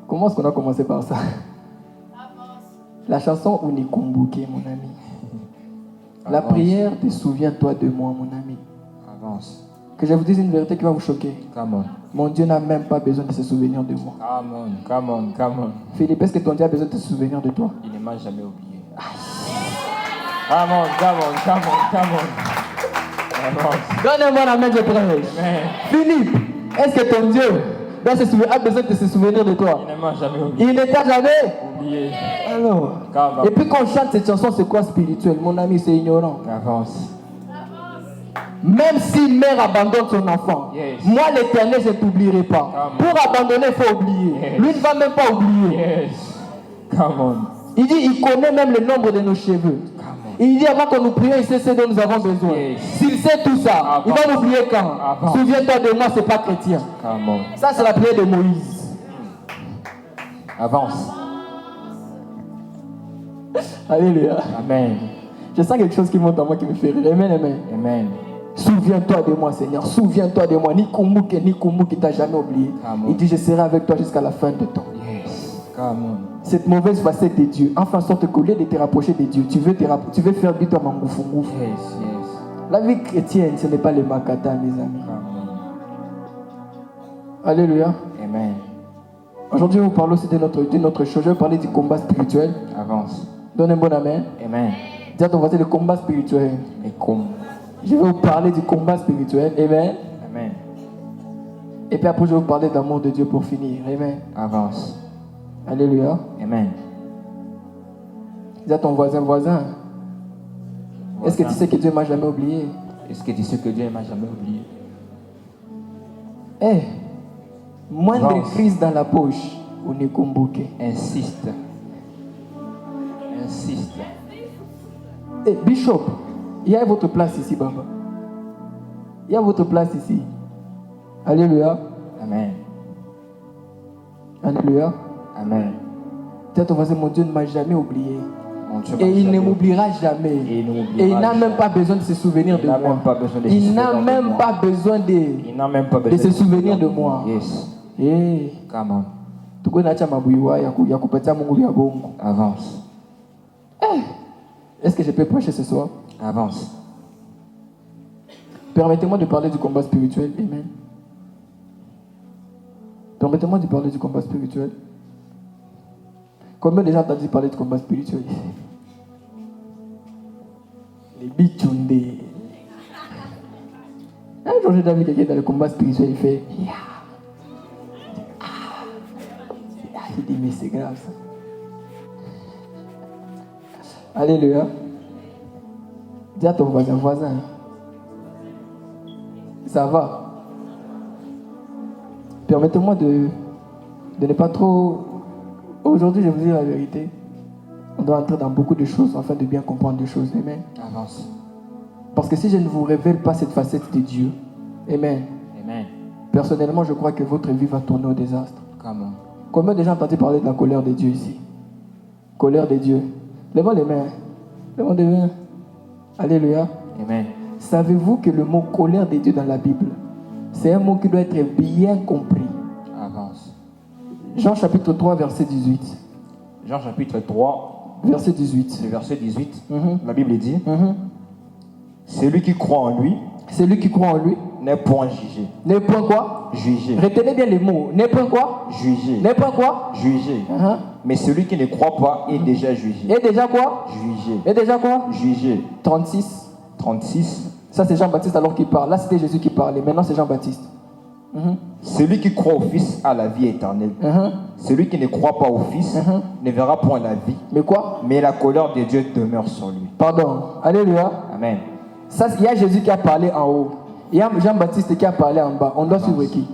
Comment est-ce qu'on a commencé par ça? La chanson Unikumbuke, mon ami. La Avance. prière de souviens-toi de moi, mon ami. Avance. Que je vous dise une vérité qui va vous choquer. Come on. Mon Dieu n'a même pas besoin de se souvenir de moi. Come on. Philippe, est-ce que ton Dieu a besoin de se souvenir de toi? Il ne m'a jamais oublié. Come on. Avance. Donne-moi bon amen, je prêche. Amen. Philippe, est-ce que ton Dieu a besoin de se souvenir de toi? Il ne m'a jamais oublié. Il ne t'a jamais Oublié. Alors. Come on. Et puis quand on chante cette chanson, c'est quoi spirituel? Mon ami, c'est ignorant. Avance. Même si une mère abandonne son enfant, Yes. moi l'Éternel, je ne t'oublierai pas. Come on. Pour abandonner, il faut oublier. Yes. Lui ne va même pas oublier. Yes. Come on. Il dit, il connaît même le nombre de nos cheveux. Il dit, avant que nous prions, il sait ce dont nous avons besoin. Yes. S'il sait tout ça, il va m'oublier quand? Avance. Souviens-toi de moi, c'est pas chrétien. Come on. Ça, c'est la prière de Moïse. Avance. Alléluia. Amen. Je sens quelque chose qui monte en moi qui me fait rire. Amen. Amen. Souviens-toi de moi, Seigneur. Souviens-toi de moi. Ni Kumbu qui t'a jamais oublié. Come on. Il dit, je serai avec toi jusqu'à la fin de temps. Yes. Come on. Cette mauvaise facette de Dieu, en sorte qu'au lieu de te rapprocher de Dieu, tu veux faire du toi mangoufou. Yes. La vie chrétienne, ce n'est pas le makata, mes amis. Come Alléluia. on. Amen. Aujourd'hui, je vous parle aussi de notre chose. Je vais parler du combat spirituel. Avance. Donne un bon amen. Amen. Dis à ton voisin le combat spirituel. Et comme. Je vais vous parler du combat spirituel. Amen. Amen. Et puis après, je vais vous parler d'amour de Dieu pour finir. Amen. Avance. Alléluia. Amen. Dis à ton voisin, est-ce que tu sais que Dieu ne m'a jamais oublié? Est-ce que tu sais que Dieu ne m'a jamais oublié? Moindre Avance. crise dans la poche, on est comboqué. Insiste. Bishop, il y a votre place ici, Baba. Il y a votre place ici. Alléluia. Amen. Alléluia. Amen. Dis à ton voisin, mon Dieu ne m'a jamais oublié. Mon Dieu Et m'a il ne jamais m'oubliera jamais. Et il ne m'oubliera Et il n'a jamais. même pas besoin de se souvenir de Il n'a moi. même pas besoin de se Il n'a souvenir de même moi. pas besoin Il n'a même pas de besoin se souvenir de moi. Yes. Eh, Come on. Avance. Est-ce que je peux prêcher ce soir? Avance. Permettez-moi de parler du combat spirituel. Amen. Permettez-moi de parler du combat spirituel. Combien de gens ont entendu parler du combat spirituel ici? Les bichundés. Un jour, j'ai vu quelqu'un dans le combat spirituel, il fait yeah. Il dit, mais c'est grave ça. Alléluia. Dis à ton voisin. Ça va. Permettez-moi de ne pas trop... Aujourd'hui, je vous dis la vérité. On doit entrer dans beaucoup de choses afin de bien comprendre des choses. Amen. Avance. Parce que si je ne vous révèle pas cette facette de Dieu, Amen. Amen. Personnellement, je crois que votre vie va tourner au désastre. Comment? Combien de gens ont entendu parler de la colère de Dieu ici? Colère de Dieu. Levons les mains. Levons les mains. Alléluia. Amen. Savez-vous que le mot colère de Dieu dans la Bible, c'est un mot qui doit être bien compris. Avance. Jean chapitre 3, verset 18. Jean chapitre 3, Verset 18. le verset 18. Mhm. La Bible dit, Mhm. celui qui croit en lui Celui qui croit en lui n'est point jugé. n'est point quoi? Jugé. Retenez bien les mots. N'est point quoi? Jugé. N'est point quoi? Jugé. Mhm. Mais celui qui ne croit pas est déjà jugé. Et déjà quoi? Jugé. Et déjà quoi? Jugé. 36. 36. Ça c'est Jean-Baptiste alors qu'il parle. Là c'était Jésus qui parlait. Maintenant c'est Jean-Baptiste. Mhm. Celui qui croit au Fils a la vie éternelle. Mhm. Celui qui ne croit pas au Fils Mhm. ne verra point la vie, Mais quoi? mais la colère de Dieu demeure sur lui. Pardon. Alléluia. Amen. Ça, il y a Jésus qui a parlé en haut. Il y a Jean-Baptiste qui a parlé en bas. On doit suivre qui?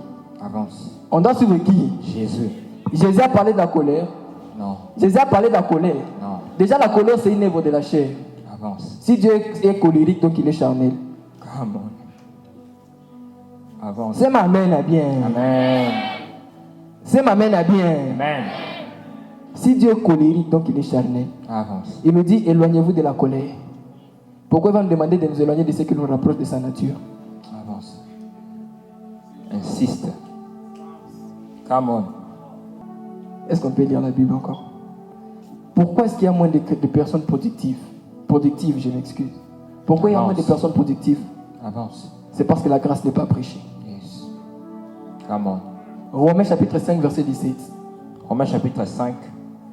Avance. On doit suivre qui? Jésus. Jésus a parlé de la colère. Non. Jésus a parlé de la colère. Non. Déjà la colère c'est une œuvre de la chair. Avance. Si Dieu est colérique, donc il est charnel. Come on. Avance. C'est ma main à bien. Amen. C'est ma main à bien. Amen. Si Dieu est colérique, donc il est charnel. Avance. Il nous dit éloignez-vous de la colère. Pourquoi il va nous demander de nous éloigner de ce qui nous rapproche de sa nature? Avance. Insiste. Come on. Est-ce qu'on peut lire la Bible encore? Pourquoi est-ce qu'il y a moins de personnes productives? Productives, je m'excuse. Pourquoi il y a moins de personnes productives? Avance. C'est parce que la grâce n'est pas prêchée. Yes. Come on. Romains chapitre 5, verset 17. Romains chapitre 5,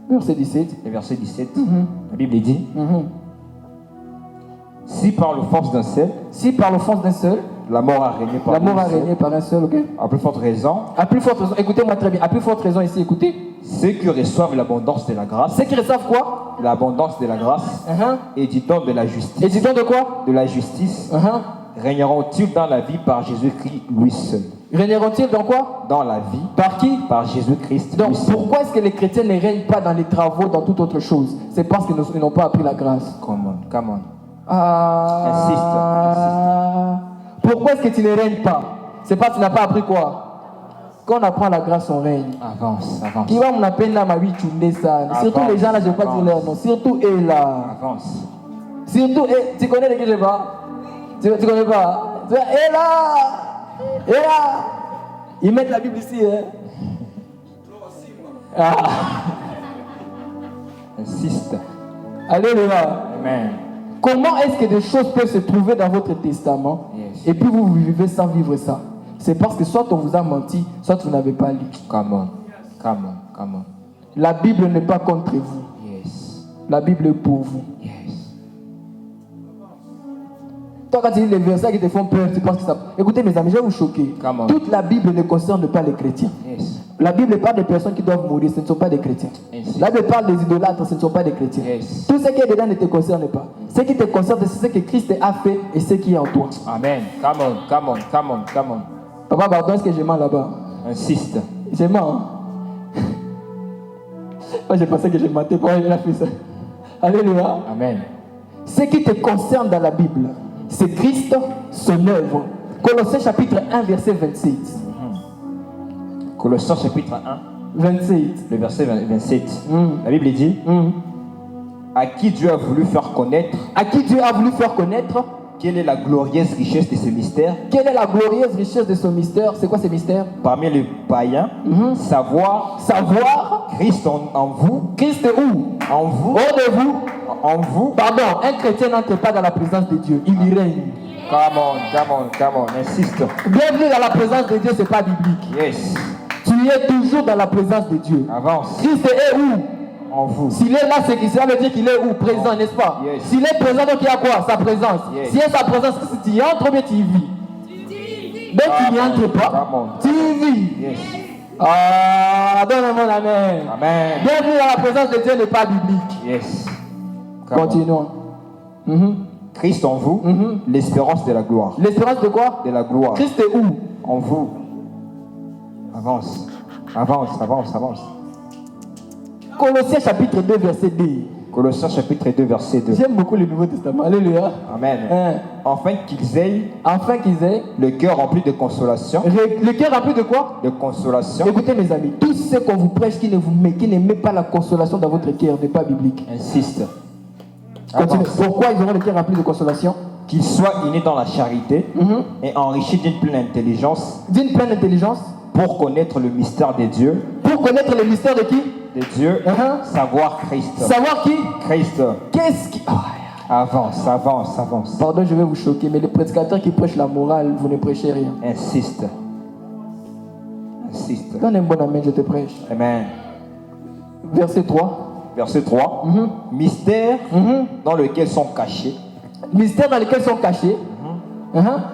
Verset 17. et verset 17. Mhm. La Bible dit, Mhm. si par l'offense d'un seul, Si par l'offense d'un seul, la mort a régné par la mort a un seul, régné par un seul, ok? à plus forte raison, À plus forte raison, écoutez-moi très bien, à plus forte raison ici, écoutez. ceux qui reçoivent l'abondance de la grâce, Ceux qui reçoivent quoi? l'abondance de la grâce, et du don de la Et justice, dis donc de quoi? régneront-ils dans la vie par Jésus-Christ lui seul. Régneront-ils dans quoi? Dans la vie Par qui? par Jésus-Christ Donc lui seul. pourquoi est-ce que les chrétiens ne règnent pas dans les travaux, dans toute autre chose? C'est parce qu'ils n'ont pas appris la grâce. Come on, come on. Ah. Pourquoi est-ce que tu ne règnes pas? C'est parce que tu n'as pas appris quoi? Quand on apprend la grâce, on règne. Avance, avance. Qui va m'appeler là, ma vie, tu me ça. Surtout Avance, les gens là, je ne vais pas dire avance. leur nom. Surtout eux là. Avance. Surtout, tu connais de qui je parle? Tu connais pas? Et là! Et là! Ils mettent la Bible ici, hein? Ah. Insiste. Alléluia. Amen. Comment est-ce que des choses peuvent se trouver dans votre testament Yes. et puis vous vivez sans vivre ça? C'est parce que soit on vous a menti, soit vous n'avez pas lu. Come on. Come on. Come on. La Bible n'est pas contre vous. Yes. La Bible est pour vous. Yes. Toi, quand tu lis les versets qui te font peur, tu penses que ça... Écoutez mes amis, je vais vous choquer. Come on. Toute la Bible ne concerne pas les chrétiens. Yes. La Bible parle des personnes qui doivent mourir, ce ne sont pas des chrétiens. Ainsi. La Bible parle des idolâtres, ce ne sont pas des chrétiens. Yes. Tout ce qui est dedans ne te concerne pas. Ce qui te concerne, c'est ce que Christ a fait et ce qui est en toi. Amen. Come on. Come on. Come on. Come on. Papa, pardon, est-ce que je mens là-bas? Insiste. Je mens. Hein? Moi, je pensais que je mentais. Pourquoi il a fait ça? Alléluia. Amen. Ce qui te concerne dans la Bible, c'est Christ, son œuvre. Colossiens chapitre 1, verset 27. Colossiens chapitre 1, 27. le verset 27. Mm. La Bible dit, Mm. à qui Dieu a voulu faire connaître À qui Dieu a voulu faire connaître Quelle est la glorieuse richesse de ce mystère? Quelle est la glorieuse richesse de ce mystère? C'est quoi ce mystère? Parmi les païens, savoir Christ en vous. Christ est où? En vous. Hors de vous. En vous. Pardon, un chrétien n'entre pas dans la présence de Dieu. Il y règne. Come on, insiste. Bienvenue dans la présence de Dieu, c'est pas biblique. Yes. Tu es toujours dans la présence de Dieu. Avance. Christ est où? En vous. S'il est là, c'est qu'il ça veut dire qu'il est où? Présent, n'est-ce pas? Yes. S'il est présent, donc il y a quoi? Sa présence. Yes. S'il y a sa présence, si tu y entres, bien tu y vis. Mais tu n'y entres pas, Come on. tu y vis. Yes. Ah, donne-moi l'amen. Amen. Bienvenue dans la présence de Dieu n'est pas biblique. Yes. Come on. Continuons. Christ en vous, l'espérance de la gloire. L'espérance de quoi? De la gloire. Christ est où? En vous. Avance. Colossiens chapitre 2, verset 2. Colossiens chapitre 2, verset 2. J'aime beaucoup le Nouveau Testament. Alléluia. Amen. Afin qu'ils aient le cœur rempli de consolation. Le cœur rempli de quoi? De consolation. Écoutez mes amis, tout ce qu'on vous prêche qui ne met pas la consolation dans votre cœur n'est pas biblique. Insiste. Continue. Avance. Pourquoi ils auront le cœur rempli de consolation? Qu'ils soient innés dans la charité et enrichis d'une pleine intelligence D'une pleine intelligence. pour connaître le mystère de Dieu. Pour connaître le mystère de qui? De Dieu. Savoir Christ. Savoir qui? Christ. Qu'est-ce qui... Avance. Pardon, je vais vous choquer, mais les prédicateurs qui prêchent la morale, vous ne prêchez rien. Insiste. Donne un bon amen, je te prêche. Amen. Verset 3. Verset 3. Mystère dans lequel sont cachés Mystère dans lequel sont cachés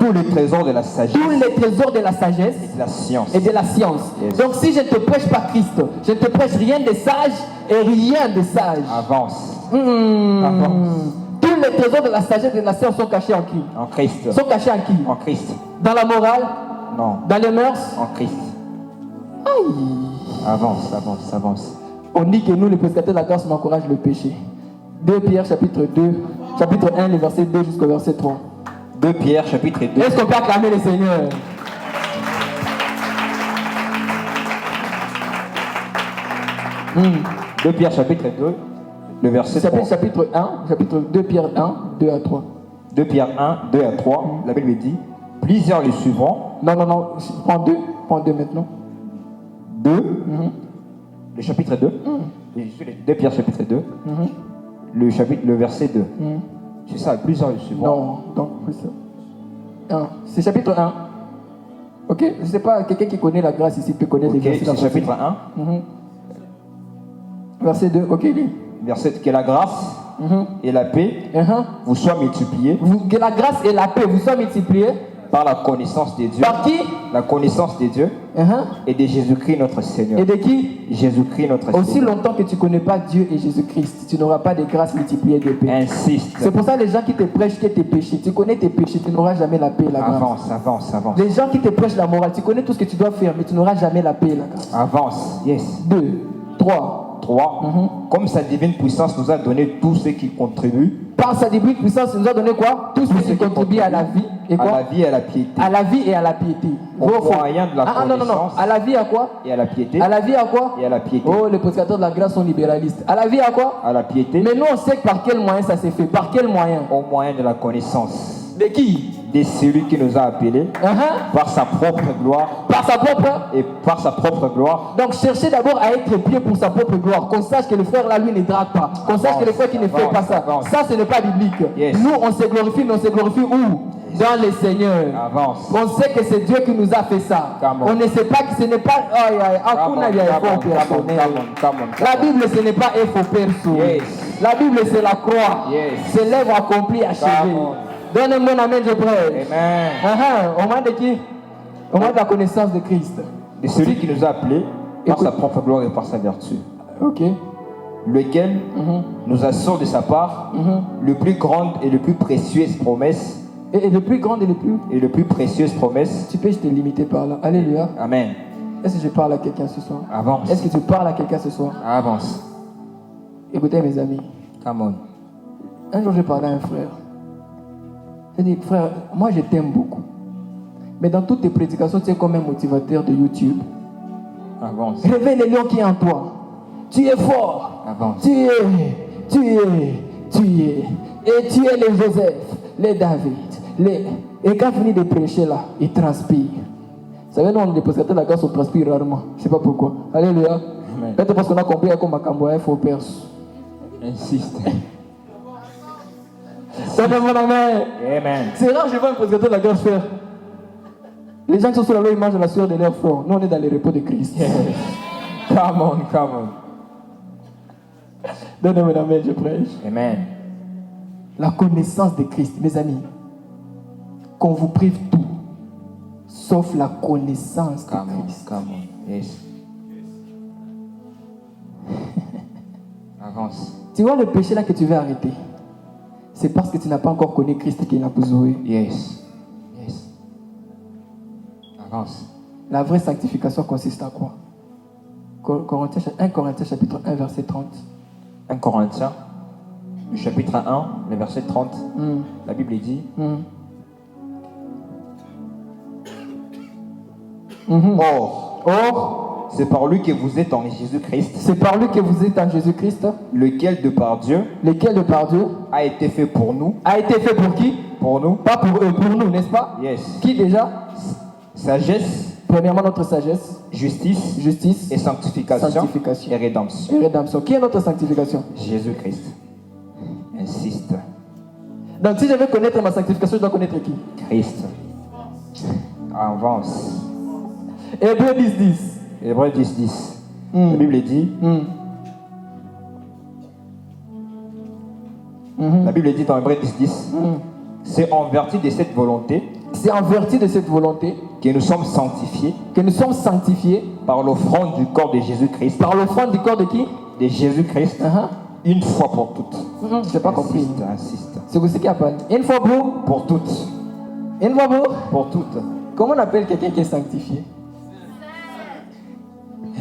tous les trésors de la sagesse tous les trésors de la sagesse et de la science. et de la science. Yes. Donc si je ne te prêche pas Christ, je ne te prêche rien de sage et rien de sage. Avance. Tous les trésors de la sagesse et de la science sont cachés en qui? En Christ. Sont cachés en qui? En Christ. Dans la morale? Non. Dans les mœurs? En Christ. Aïe. Avance. On dit que nous, les prédicateurs de la grâce, on encourage le péché. 2 Pierre chapitre 1, le verset 2 jusqu'au verset 3. 2 Pierre chapitre 2. Est-ce qu'on peut acclamer le Seigneur? 2 Pierre chapitre 2, le verset 3. Chapitre 2 Pierre 1, 2 à 3. 2 Pierre 1, 2 à 3, la Bible dit, plusieurs le suivront. Non, prends 2 maintenant. 2, le chapitre 2, 2 Pierre chapitre 2, le verset 2. C'est ça, plusieurs le suivront. Non, donc c'est ça. 1. C'est chapitre 1. Ok, je ne sais pas, quelqu'un qui connaît la grâce ici peut connaître les versets. C'est chapitre 1. Verset 2, ok, lis. Verset, que la grâce et la paix vous soient multipliées. Que la grâce et la paix vous soient multipliées. Par la connaissance de Dieu. Par qui? La connaissance de Dieu et de Jésus-Christ notre Seigneur. Et de qui? Jésus-Christ notre Seigneur. Aussi longtemps que tu ne connais pas Dieu et Jésus-Christ, tu n'auras pas de grâce multipliée de paix. Insiste. C'est pour ça que les gens qui te prêchent que tes péchés, tu connais tes péchés, tu n'auras jamais la paix et la grâce. Avance. Les gens qui te prêchent la morale, tu connais tout ce que tu dois faire, mais tu n'auras jamais la paix et la grâce. Avance. Yes. 2, 3. 3. Comme sa divine puissance nous a donné tout ce qui contribue. Par sa divine puissance, il nous a donné quoi? Tout ce qui contribue à la vie. Et quoi? À la vie et à la piété. À la vie et à la piété. Au moyen de la connaissance. Non. À la vie à quoi? Et à la piété. À la vie à quoi? Et à la piété. Oh, les prédicateurs de la grâce sont libéralistes. À la vie à quoi? À la piété. Mais nous, on sait par quel moyen ça s'est fait. Par quel moyen? Au moyen de la connaissance. De qui? De celui qui nous a appelés par sa propre gloire. Par sa propre? Et par sa propre gloire. Donc cherchez d'abord à être pieux pour sa propre gloire. Qu'on sache que le frère là, lui, ne drague pas. Qu'on sache que le frère qui ne fait pas ça. Ça, ce n'est pas biblique. Yes. Nous, on se glorifie, mais on se glorifie où? Dans le Seigneur. Avance. On sait que c'est Dieu qui nous a fait ça. On ne sait pas que ce n'est pas... La Bible, ce n'est pas un faux perso. Yes. La Bible, c'est la croix. Yes. C'est l'œuvre accomplie, achevée. Donne un bon amen, je prie. Amen. Au moins de qui? Au moins de la connaissance de Christ. De celui qui nous a appelés par sa propre gloire et par sa vertu. Ok. Lequel nous assure de sa part le plus grande et le plus précieuse promesse. Et le plus grand et le plus... Et le plus précieuse promesse. Tu peux te limiter par là. Alléluia. Amen. Est-ce que je parle à quelqu'un ce soir? Avance. Est-ce que tu parles à quelqu'un ce soir? Avance. Écoutez mes amis. Come on. Un jour j'ai parlé à un frère. J'ai dit, frère, moi je t'aime beaucoup. Mais dans toutes tes prédications, tu es comme un motivateur de YouTube. Avance. Réveille le lion qui est en toi. Tu es fort. Avance. Tu es. Et tu es le Joseph, le David. Et quand finit de prêcher là, il transpire. Vous savez, nous, on est dépositaires de la grâce, on transpire rarement. Je ne sais pas pourquoi. Alléluia. Peut-être parce qu'on a compris comme Makambo, il faut perse. Insiste. Donnez-moi la main. Amen. C'est rare que je vois un prédicateur de la grâce faire. Les gens qui sont sur la loi, ils mangent la sueur de leur front. Nous, on est dans les repos de Christ. Come on, come on. Donnez-moi la main, je prêche. Amen. La connaissance de Christ, mes amis. Qu'on vous prive tout, sauf la connaissance de Come on, Christ. come on. Yes. Avance. Tu vois le péché là que tu veux arrêter, c'est parce que tu n'as pas encore connu Christ qui l'a besoin. Yes. Yes. Avance. La vraie sanctification consiste à quoi? 1 Corinthiens chapitre 1 verset 30. 1 Corinthiens, le chapitre 1, le verset 30. La Bible dit Or, c'est par lui que vous êtes en Jésus-Christ, C'est par lui que vous êtes en Jésus-Christ, lequel de par Dieu lequel de par Dieu a été fait pour nous. a été fait pour qui? Pour nous. Pas pour eux, pour nous, n'est-ce pas? Yes. Qui déjà? Sagesse, Premièrement, notre sagesse, justice justice et sanctification, Sanctification. et rédemption. et rédemption. Qui est notre sanctification? Jésus-Christ. Insiste. Donc, si je veux connaître ma sanctification, je dois connaître qui? Christ. Avance. Hébreux 10, 10. Hébreux 10, 10. La Bible dit La Bible dit dans Hébreux 10, 10 c'est en vertu de cette volonté C'est en vertu de cette volonté que nous sommes sanctifiés que nous sommes sanctifiés par l'offrande du corps de Jésus-Christ. par l'offrande du corps de qui? De Jésus-Christ, une fois pour toutes. Je n'ai pas compris. Insiste, insiste. C'est vous qui a parlé. Une fois pour? Pour toutes. Une fois pour? Pour toutes. Comment on appelle quelqu'un qui est sanctifié?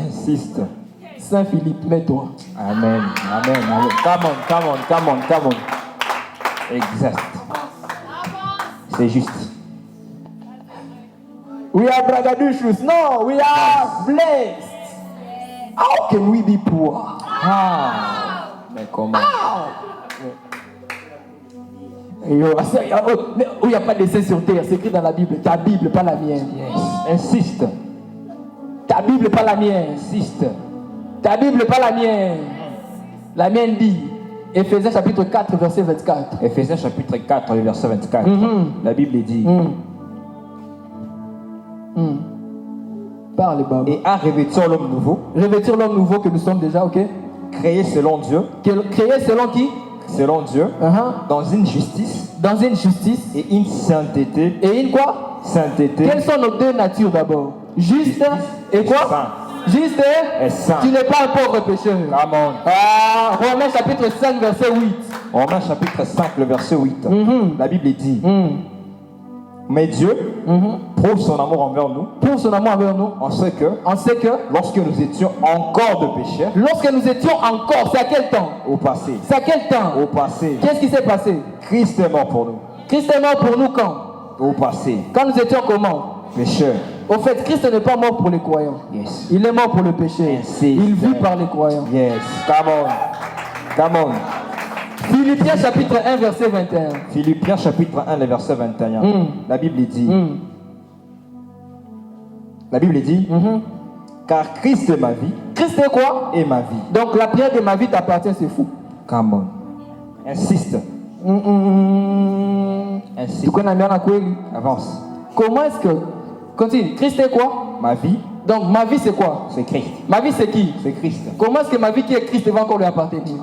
Insiste. Saint Philippe, mets-toi. Amen. Amen. Amen. Come on, come on, come on, come on. Exact. C'est juste. We are bragaduchus. No, we are blessed. How can we be poor? Mais comment? Où il n'y a pas d'essai sur terre, c'est écrit dans la Bible. Ta Bible, pas la mienne. Yes. Insiste. Ta Bible, pas la mienne. Insiste. Ta Bible, pas la mienne. La mienne dit, Éphésiens chapitre 4, verset 24. Éphésiens chapitre 4, verset 24. La Bible dit Parle, Baba. Et à revêtir l'homme nouveau, Revêtir l'homme nouveau que nous sommes déjà, ok? créé selon Dieu, Créé selon qui? selon Dieu, dans une justice Dans une justice. et une sainteté. Et une quoi? Sainteté. Quelles sont nos deux natures d'abord? Juste et quoi? Saint. Juste Et saint. tu n'es pas un pauvre pécheur. Come on. Ah, Romains chapitre 5, verset 8. Romains chapitre 5, le verset 8. La Bible dit Mais Dieu prouve son amour envers nous Pour son amour envers nous, en ce que, on sait que lorsque nous étions encore de pécheurs, lorsque nous étions encore, c'est à quel temps? au passé, C'est à quel temps? au passé, Qu'est-ce qui s'est passé? Christ est mort pour nous. Christ est mort pour nous quand? Au passé, Quand nous étions comment? pécheurs. Au fait, Christ n'est pas mort pour les croyants. Yes. Il est mort pour le péché. Ainsi. Il vit par les croyants. Yes. Come on. Come on. Philippiens chapitre 1, verset 21. Philippiens chapitre 1, le verset 21. La Bible dit La Bible dit Car Christ est ma vie Christ est quoi? et ma vie. Donc la pierre de ma vie t'appartient, c'est fou. Come on. Insiste. Insiste. Tuko na miana kweli. Avance. Comment est-ce que... Continue. Christ est quoi? Ma vie, Donc ma vie c'est quoi? c'est Christ. Ma vie c'est qui? C'est Christ. Comment est-ce que ma vie qui est Christ va encore lui appartenir?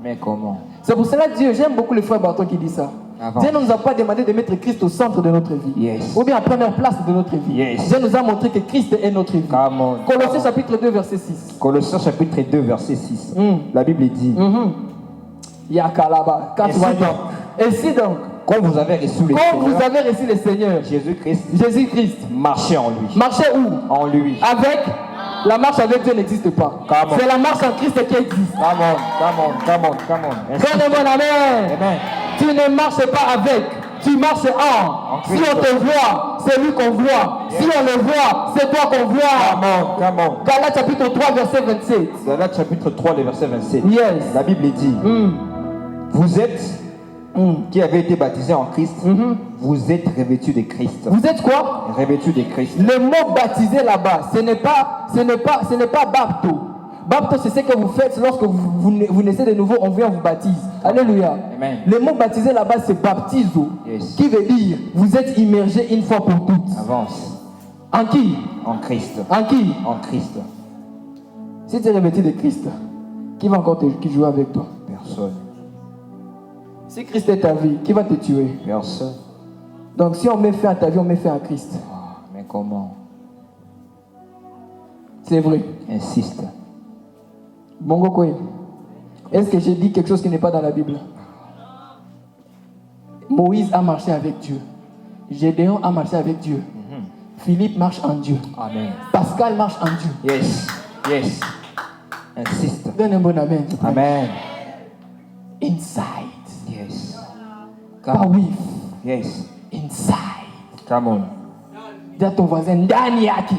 Mais comment? C'est pour cela Dieu, j'aime beaucoup le frère Barton qui dit ça. Avant. Dieu ne nous a pas demandé de mettre Christ au centre de notre vie. Yes. Ou bien à première place de notre vie. Yes. Dieu nous a montré que Christ est notre vie. Come on. Colossiens chapitre 2 verset 6. Colossiens chapitre 2 verset 6. La Bible dit Yakalaba. Quand tu Ainsi vas donc. dire. Ainsi donc, Quand vous avez reçu le quand vous Seigneur, avez reçu le Seigneur, Jésus-Christ, Jésus-Christ, marchez en lui. marchez où? En lui. Avec la marche avec Dieu n'existe pas. Come on. C'est la marche en Christ qui existe. Come on, come on, come on, come on. Ainsi. Donne-moi la main. Amen. Tu ne marches pas avec, tu marches en. Si Christ. on te voit, c'est lui qu'on voit. Si on le voit, c'est toi qu'on Come voit. on, come on. Galates chapitre 3 verset 27. Galates chapitre 3, le verset 27. Yes. La Bible dit Vous êtes qui avez été baptisés en Christ, Vous êtes revêtus de Christ. Vous êtes quoi? Revêtus de Christ. Le mot baptisé là-bas, ce n'est pas bapto. Bapto, c'est ce que vous faites lorsque vous naissez de nouveau, on vient vous baptise. Alléluia. Amen. Le mot baptisé là-bas, c'est baptizo. Yes. Qui veut dire, vous êtes immergé une fois pour toutes. Avance. En qui? En Christ. En qui? En Christ. Si tu es revêtu de Christ, qui va encore qui jouer avec toi? Personne. Si Christ est ta vie, qui va te tuer? Personne. Donc si on met fin à ta vie, on met fin à Christ. Ah, mais comment? C'est vrai. Insiste. Bongo Koé, est-ce que j'ai dit quelque chose qui n'est pas dans la Bible? Moïse a marché avec Dieu. Gédéon a marché avec Dieu. Philippe marche en Dieu. Amen. Pascal marche en Dieu. Yes. Yes. Insiste. Donne un bon amen. Amen. Inside. Yes. Pas with. Yes. Inside. Come on. Dis à ton voisin, ndani yake.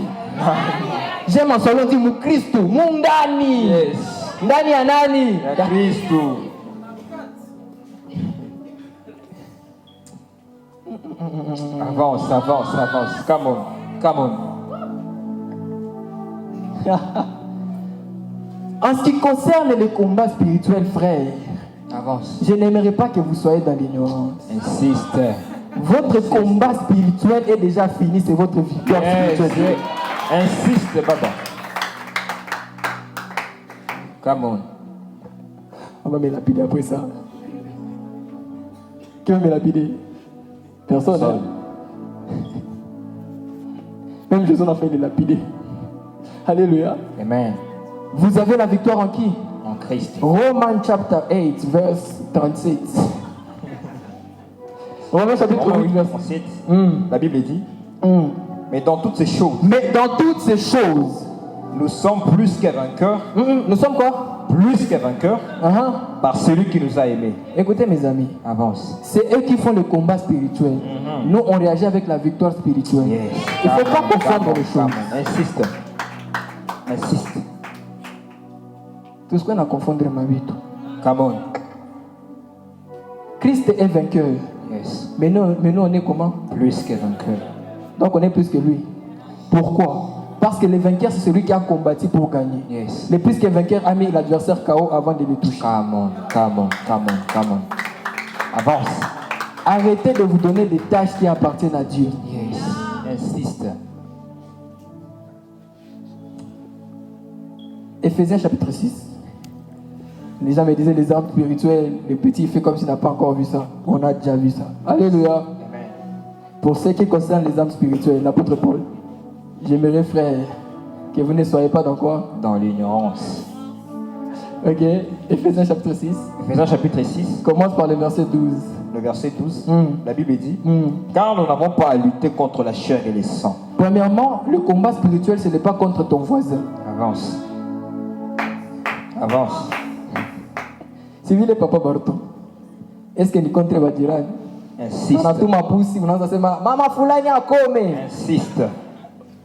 J'aime en solo dire Mukristo, mundani. Yes. Ndani ya nani? Ya Kristo. Avance, avance, avance. Come on. Come on. En ce qui concerne les combats spirituels, frères, Avance. je n'aimerais pas que vous soyez dans l'ignorance. Insiste. Votre combat spirituel est déjà fini, c'est votre victoire Yes. spirituelle. Insiste, Baba. Come on. On va me lapider après ça. Qui va me lapider? Personne. Personne. Même Jésus a fait de lapider. Alléluia. Amen. Vous avez la victoire en qui? En Christ. Romains chapter 8, verse 37. Romains chapitre 8, verse 37. 37. La Bible dit, mais dans toutes ces choses, Mais dans toutes ces choses, nous sommes plus que vainqueurs, nous sommes quoi? plus que vainqueurs, par celui qui nous a aimés. Écoutez mes amis, Avance. c'est eux qui font le combat spirituel. Nous, on réagit avec la victoire spirituelle. Yes. Il ne faut pas Come on, confondre come les on, choses. come on. Insiste. Insiste. Tout ce qu'on a confondre ma vie. Come on. Christ est vainqueur. Yes. Mais nous, on est comment? Plus que vainqueurs. Donc on est plus que lui. Pourquoi? Parce que le vainqueur, c'est celui qui a combattu pour gagner. Yes. Le plus que vainqueur a mis l'adversaire KO avant de le toucher. Come on, come on, come on, come on. Avance. Arrêtez de vous donner des tâches qui appartiennent à Dieu. Yes. Insiste. Éphésiens chapitre 6. Les gens me disaient les armes spirituelles, le petit il fait comme s'il n'a pas encore vu ça. On a déjà vu ça. Alléluia. Amen. Pour ce qui concerne les armes spirituelles, l'apôtre Paul, j'aimerais, frère, que vous ne soyez pas dans quoi? Dans l'ignorance. Ok. Éphésiens chapitre 6. Éphésiens chapitre 6, Commence par le verset 12. le verset 12, Mm. la Bible dit, car nous n'avons pas à lutter contre la chair et les sangs. Premièrement, le combat spirituel, ce n'est pas contre ton voisin. Avance. Avance. Si vous papa Barton, est-ce que ni contre Badiran? Insiste. On a tout ma pousse, on a dit, Mama Fulani a commis. Insiste.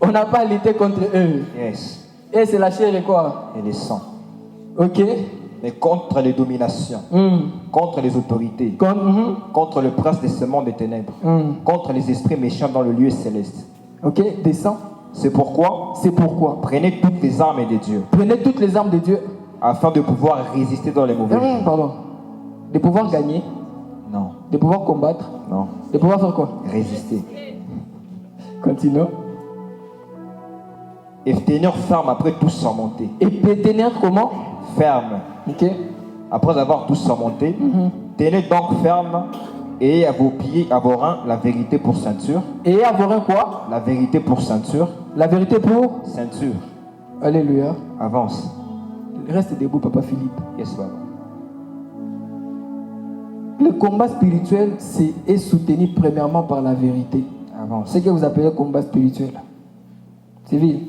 On n'a pas lutté contre eux. Yes. Et c'est la chair et quoi? Et les sangs. Ok. Mais contre les dominations, contre les autorités, contre le prince de ce monde des ténèbres, contre les esprits méchants dans le lieu céleste. Ok, descends. C'est pourquoi, C'est pourquoi. prenez toutes les armes de Dieu, Prenez toutes les armes de Dieu. afin de pouvoir résister dans les mauvais jours. Pardon. De pouvoir gagner, Non, de pouvoir combattre, non, de pouvoir faire quoi? résister. Continue. Et tenir ferme après tout surmonter. Et tenir comment? Ferme. Ok. Après avoir tout surmonté, tenez donc ferme et à vos pieds, à vos reins, la vérité pour ceinture. Et avoir un quoi? La vérité pour ceinture. La vérité pour? Ceinture. Alléluia. Avance. Reste debout, papa Philippe. Yes, Baba. Le combat spirituel est soutenu premièrement par la vérité. Avance. Ce que vous appelez combat spirituel. C'est vrai.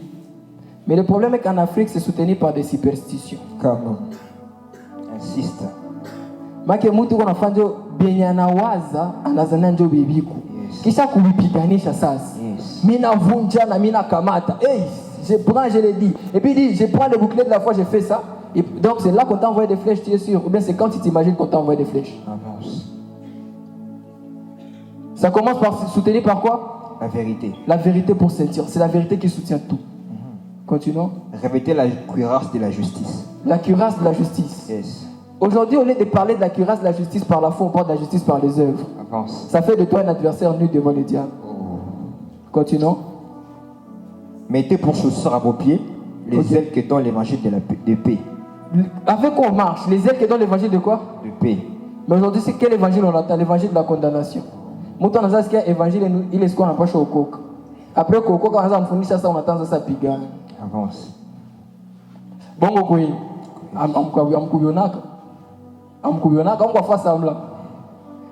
Mais le problème est qu'en Afrique, c'est soutenu par des superstitions. Come on. Insiste. Make mtu kuna fanjo benyana waza anazana njo bibiku. Yes. Kisha kulipiganisha sasa. Yes. Mina vunja na mina kamata. Hey, je prends, je le dis. Et puis il dit, je prends le bouclier de la foi, je fais ça. Et donc c'est là qu'on t'envoie des flèches, tu es sûr. Ou bien c'est quand tu t'imagines qu'on t'envoie des flèches. Avance. Ça commence par se soutenir par quoi? La vérité. La vérité pour sentir. C'est la vérité qui soutient tout. Continuons. Répétez la cuirasse de la justice. La cuirasse de la justice. Yes. Aujourd'hui, au lieu de parler de la cuirasse de la justice par la foi, on parle de la justice par les œuvres. Avance. Ça fait de toi un adversaire nu devant le diable. Continuons. Mettez pour chaussures à vos pieds les ailes que donne l'évangile de paix. Avec quoi on marche? Les ailes qui donnent l'évangile de quoi? De paix. Mais aujourd'hui, c'est quel évangile on attend? L'évangile de la condamnation. Mouton a dit qu'il y a évangile, il est ce qu'on n'a pas au coq. Après coco, quand on a fourni ça, on attend ça piga. Avance. Bon, oui. On va faire ça là.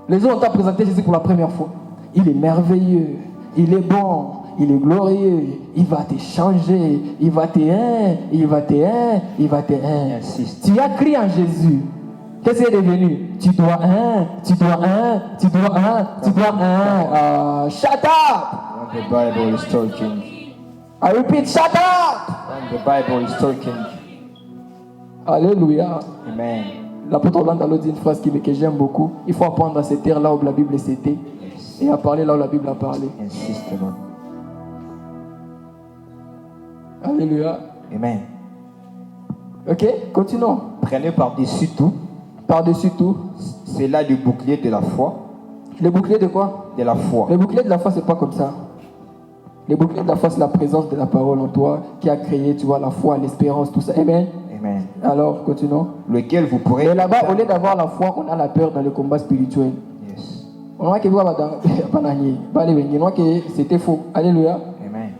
Les gens ont présenté Jésus pour la première fois. Il est merveilleux, il est bon, il est glorieux, il va te changer, il va te Insiste. Tu as crié en Jésus. Qu'est-ce qu'il est devenu? Tu dois shut up! When the Bible is talking. I repeat, shut up! When the Bible is talking. Alléluia. Amen. L'apôtre Hollande dit une phrase que j'aime beaucoup. Il faut apprendre à se taire là où la Bible s'était et à parler là où la Bible a parlé. Insiste, Lord. Alléluia. Amen. Ok, continuons. Prenez par-dessus tout. Par-dessus tout. C'est là le bouclier de la foi. Le bouclier de quoi? De la foi. Le bouclier de la foi, c'est pas comme ça. Le bouclier de la foi, c'est la présence de la parole en toi qui a créé, tu vois, la foi, l'espérance, tout ça. Amen. Amen. Alors, continuons. Lequel vous pourrez. Mais là-bas, au lieu d'avoir la foi, on a la peur dans le combat spirituel. Yes. On voit que c'était faux. Alléluia. Amen.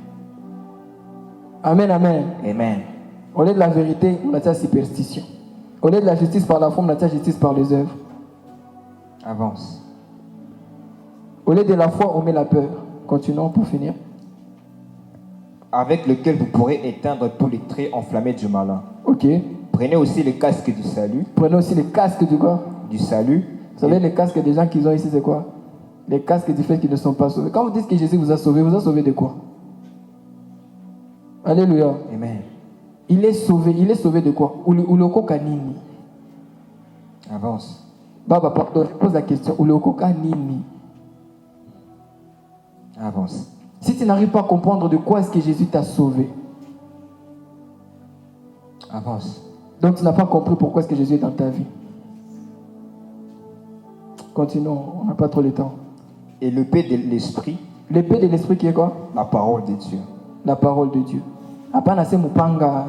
Amen, amen. Amen. Au lieu de la vérité, on a la superstition. Au lieu de la justice par la foi, on a la justice par les œuvres. Avance. Au lieu de la foi, on met la peur. Continuons pour finir. Avec lequel vous pourrez éteindre tous les traits enflammés du malin. Ok. Prenez aussi les casques du salut. Prenez aussi les casques du quoi? Du salut. Vous savez, les casques des gens qu'ils ont ici, c'est quoi? Les casques du fait qu'ils ne sont pas sauvés. Quand vous dites que Jésus vous a sauvé de quoi? Alléluia. Amen. Il est sauvé de quoi? Ou le kokanini? Avance. Baba, pardon, je pose la question. Ou le kokanini? Avance. Si tu n'arrives pas à comprendre de quoi est-ce que Jésus t'a sauvé, Avance. donc tu n'as pas compris pourquoi est-ce que Jésus est dans ta vie. Continuons, on n'a pas trop le temps. Et l'épée de l'esprit. L'épée de l'esprit qui est quoi? La parole de Dieu. La parole de Dieu. Apana se mupanga.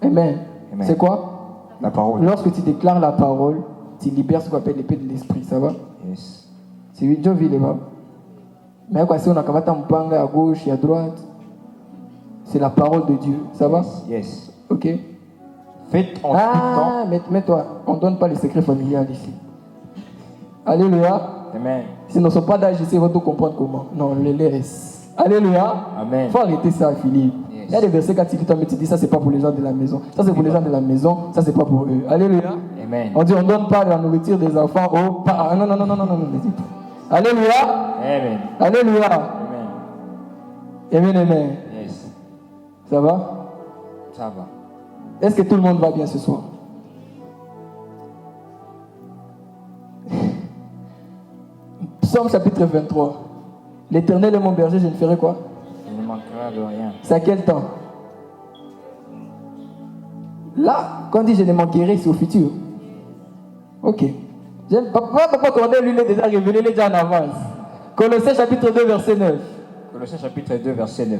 Amen. Amen. C'est quoi? La parole. Lorsque tu déclares la parole, tu libères ce qu'on appelle l'épée de l'esprit, ça va? Yes. C'est une jolie vie, mais quoi, si on a kamata mupanga à gauche et à droite, c'est la parole de Dieu, ça va? Yes. Ok? Faites en tout temps. Mets-toi, on ne donne pas les secrets familiaux ici. Alléluia. Amen. S'ils ne sont pas d'âge ici, ils vont tout comprendre comment. Non, on les laisse. Alléluia. Amen. Il faut arrêter ça, Philippe. Yes. Il y a des versets quand tu dis ça, c'est pas pour les gens de la maison. Ça, c'est pour les gens de la maison. Ça, c'est pas pour eux. Alléluia. Amen. On dit, on ne donne pas la nourriture des enfants aux parents. Non. Alléluia. Amen. Alléluia. Amen. Amen. Yes. Ça va? Ça va. Est-ce que tout le monde va bien ce soir? Psaume chapitre 23. L'Éternel est mon berger, je ne ferai quoi? Il ne manquera de rien. C'est à quel temps? Là, quand on dit je ne manquerai, c'est au futur. Ok. Papa Cornel, lui, il est déjà révélé, il est déjà en avance. Colossiens chapitre 2, verset 9. Colossiens chapitre 2, verset 9.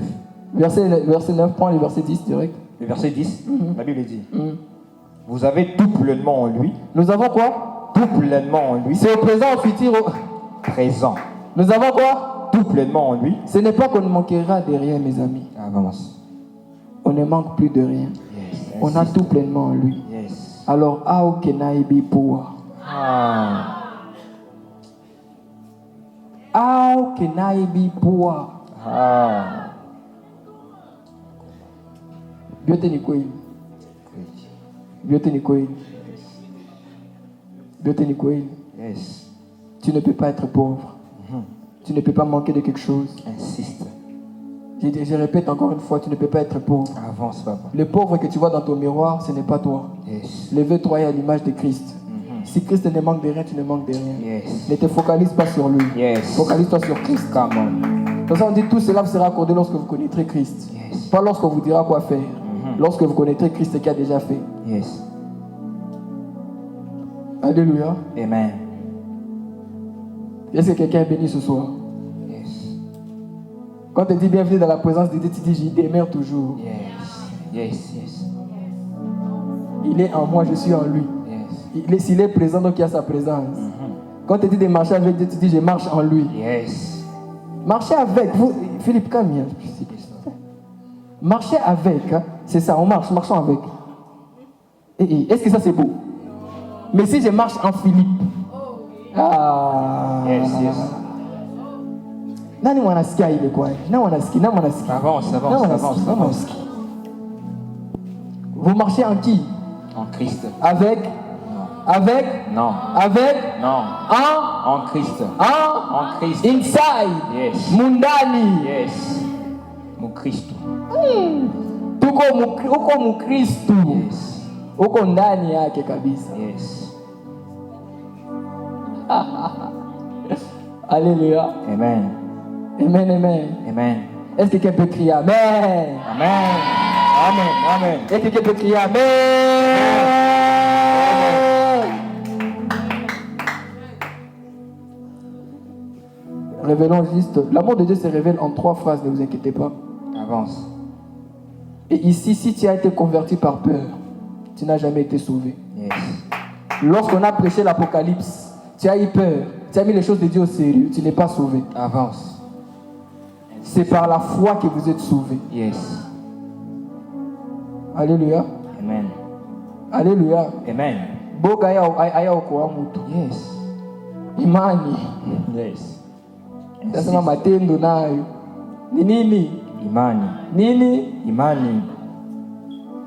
Verset 9, prends le verset 10 direct. Le verset 10, la Bible dit Vous avez tout pleinement en lui. Nous avons quoi? Tout pleinement en lui. C'est au présent, au futur. Présent. Nous avons quoi? Tout pleinement en lui. Ce n'est pas qu'on ne manquera de rien, mes amis. Avance. On ne manque plus de rien. Yes. On a tout pleinement en lui. Yes. Alors, how can I be poor? How can I be poor? Biote ni kweli. Biote ni kweli. Biote ni kweli. Yes. Tu ne peux pas être pauvre. Tu ne peux pas manquer de quelque chose. Insiste. Je répète encore une fois, tu ne peux pas être pauvre. Avance, papa. Le pauvre que tu vois dans ton miroir, ce n'est pas toi. Yes. Levez-toi à l'image de Christ. Si Christ ne manque de rien, tu ne manques de rien. Yes. Ne te focalise pas sur lui. Yes. Focalise-toi sur Christ. Come on. Comme ça, on dit tout cela vous sera accordé lorsque vous connaîtrez Christ. Yes. Pas lorsque vous dira quoi faire. Lorsque vous connaîtrez Christ et qu'il a déjà fait. Yes. Alléluia. Amen. Est-ce que quelqu'un est béni ce soir? Yes. Quand tu dis bienvenue dans la présence de Dieu, tu dis j'y demeure toujours. Yes. Yes. Yes. Il est en moi, je suis en lui. Yes. S'il est présent, donc il y a sa présence. Quand tu dis de marcher avec Dieu, tu dis je marche en lui. Yes. Marcher avec, vous, Philippe, Camille. Marcher avec, hein, c'est ça, on marche, marchons avec. Est-ce que ça c'est beau? Mais si je marche en Philippe. Ah. Yes. Yes. Nani wanasikia ile kwa? Nani wanasikia? Avance, avance, avance, avance. Vous marchez en qui? En Christ. Avec? Avec? Non. Avec? Non. En Christ. En Christ. Inside. Yes. Mundani. Yes. Mon Christ. Uko mukristu. Yes. Uko ndani yake kabisa. Yes. Alléluia. Amen. Amen, amen. Amen. Est-ce que quelqu'un peut crier Amen? Amen. Amen. Amen. Est-ce que quelqu'un peut crier Amen? Révélons juste. L'amour de Dieu se révèle en 3 phrases, ne vous inquiétez pas. Avance. Et ici, si tu as été converti par peur, tu n'as jamais été sauvé. Yes. Lorsqu'on a prêché l'Apocalypse, tu as eu peur, tu as mis les choses de Dieu au sérieux, tu n'es pas sauvé. Avance. C'est par la foi que vous êtes sauvé. Yes. Alléluia. Amen. Alléluia. Amen. Boga aya okoa mutu. Yes. Imani. Yes. Nasema matendo nayo. Ni nini? Imani. Nini? Imani.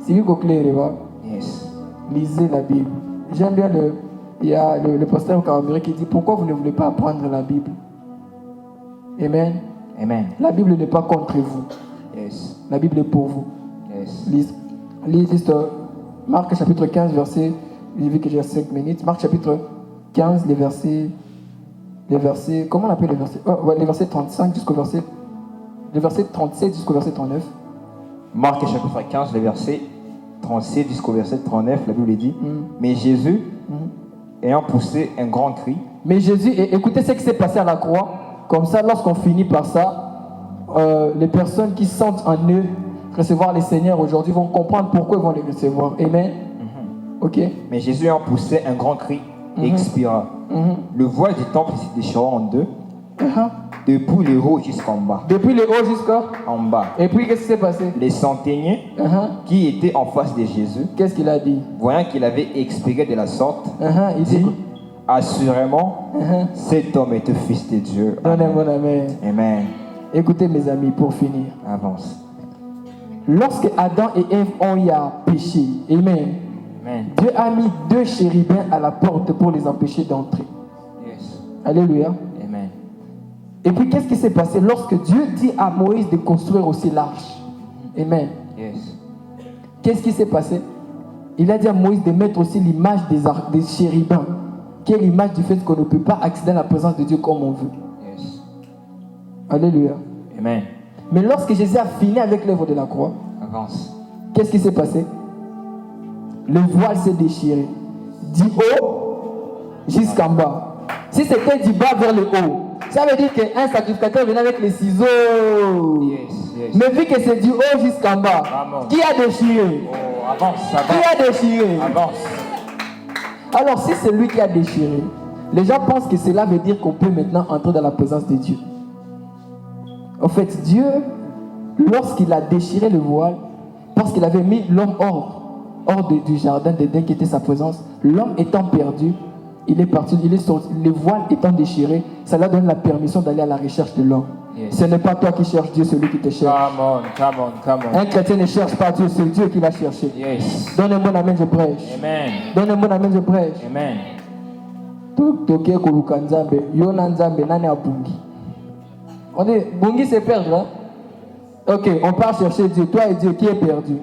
Si vous clair, va. Yes. Lisez la Bible. J'aime bien il y a le pasteur Karamiri qui dit pourquoi vous ne voulez pas apprendre la Bible? Amen. Amen. La Bible n'est pas contre vous. Yes. La Bible est pour vous. Yes. Lise Marc chapitre 15, verset. J'ai vu que j'ai 5 minutes. Marc chapitre 15, les versets. Comment on appelle les versets? Les versets 35 jusqu'au verset. Les versets 37 jusqu'au verset 39. Marc chapitre 15, les versets 37 jusqu'au verset 39, la Bible dit mais Jésus, ayant poussé un grand cri. Mais Jésus, écoutez ce qui s'est passé à la croix. Comme ça, lorsqu'on finit par ça, les personnes qui sentent en eux recevoir les Seigneurs aujourd'hui vont comprendre pourquoi ils vont les recevoir. Amen. Ok. Mais Jésus ayant poussé un grand cri, expira. Le voile du temple se déchira en deux, depuis le haut jusqu'en bas. Depuis le haut jusqu'en bas. Et puis qu'est-ce qui s'est passé? Les centeniers qui étaient en face de Jésus, qu'est-ce qu'il a dit? Voyant qu'il avait expiré de la sorte, il dit assurément, cet homme est le Fils de Dieu. Amen. Amen. Amen. Écoutez mes amis, pour finir. Avance. Lorsque Adam et Ève ont eu à pécher, Amen. Amen. Dieu a mis 2 chérubins à la porte pour les empêcher d'entrer. Yes. Alléluia. Amen. Et puis qu'est-ce qui s'est passé lorsque Dieu dit à Moïse de construire aussi l'arche? Amen. Yes. Qu'est-ce qui s'est passé? Il a dit à Moïse de mettre aussi l'image des chérubins, qui est l'image du fait qu'on ne peut pas accéder à la présence de Dieu comme on veut. Yes. Alléluia. Amen. Mais lorsque Jésus a fini avec l'œuvre de la croix, avance. Qu'est-ce qui s'est passé? Le voile s'est déchiré. Du haut jusqu'en bas. Si c'était du bas vers le haut, ça veut dire qu'un sacrificateur venait avec les ciseaux. Yes. Mais vu que c'est du haut jusqu'en bas, qui a déchiré? Avance. Qui a déchiré? Avance. Alors si c'est lui qui a déchiré, les gens pensent que cela veut dire qu'on peut maintenant entrer dans la présence de Dieu. En fait, Dieu, lorsqu'il a déchiré le voile, parce qu'il avait mis l'homme hors du jardin d'Éden qui était sa présence, l'homme étant perdu, il est parti, il est sorti, le voile étant déchiré, ça lui donne la permission d'aller à la recherche de l'homme. Yes. Ce n'est pas toi qui cherches Dieu, c'est lui qui te cherche. Come on. Un chrétien ne cherche pas Dieu, c'est Dieu qui va chercher. Yes. Donnez-moi un amen, je prêche. Amen. Donnez-moi un amen, je prêche. Amen. Toke koluka nzambe, yona nzambe nani a bungi. On dit bungi c'est perdre, hein? Ok, on part chercher Dieu. Toi et Dieu qui est perdu.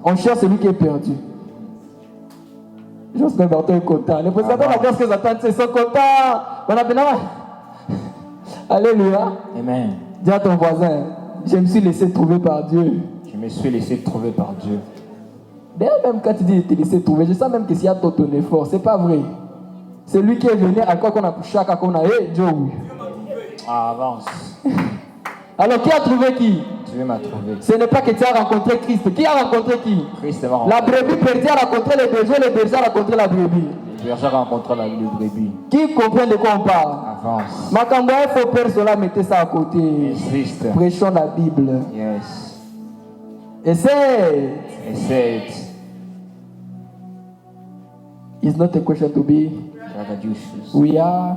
On cherche celui qui est perdu. Jospin Barton est content. Les présidents de que Satan sont contents. On a bien. Alléluia. Amen. Dis à ton voisin, je me suis laissé trouver par Dieu. Je me suis laissé trouver par Dieu. D'ailleurs, même quand tu dis te laisser trouver, je sens même que s'il y a ton effort, c'est pas vrai. C'est lui qui est venu à quoi qu'on a poussé, à quoi qu'on a. Hey, Joe. Avance. Alors, qui a trouvé qui? Dieu m'a trouvé. Ce n'est pas que tu as rencontré Christ. Qui a rencontré qui? Christ va rencontrer. La brebis perdue a rencontré les bergers, les bergers a rencontré la brebis. Le berger a rencontré la brebis. Qui comprend de quoi on parle? Avance. Makambo, il faut perdre cela, mettez ça à côté. Insiste. Prêchons la Bible. Yes. Essaye. Essaye. It's not a question to be. We are.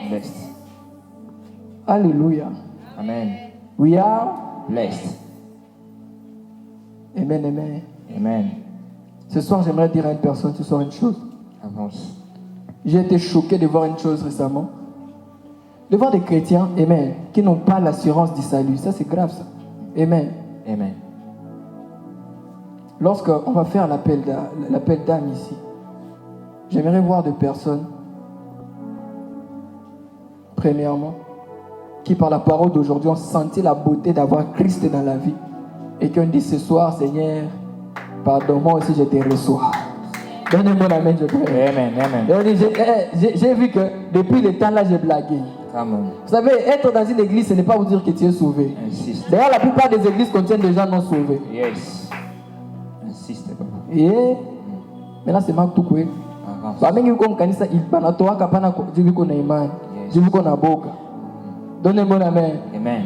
Blessed. Alléluia. Amen. We are. Blessed. Amen, amen. Amen. Ce soir, j'aimerais dire à une personne ce soir une chose. Avance. J'ai été choqué de voir une chose récemment. De voir des chrétiens, amen, qui n'ont pas l'assurance du salut. Ça, c'est grave, ça. Amen. Amen. Lorsqu'on va faire l'appel d'âme ici, j'aimerais voir des personnes, premièrement, qui par la parole d'aujourd'hui ont senti la beauté d'avoir Christ dans la vie et qui ont dit ce soir, Seigneur, pardon, moi aussi je te reçois. Donnez-moi un amen, je prie. Amen. Amen. J'ai vu que depuis le temps là, j'ai blagué. Amen. Vous savez, être dans une église, ce n'est pas vous dire que tu es sauvé. Insiste. D'ailleurs, la plupart des églises contiennent des gens non sauvés. Yes. Insiste, papa. Et maintenant, c'est Marc Toukoué. Donnez-moi un amen. Amen.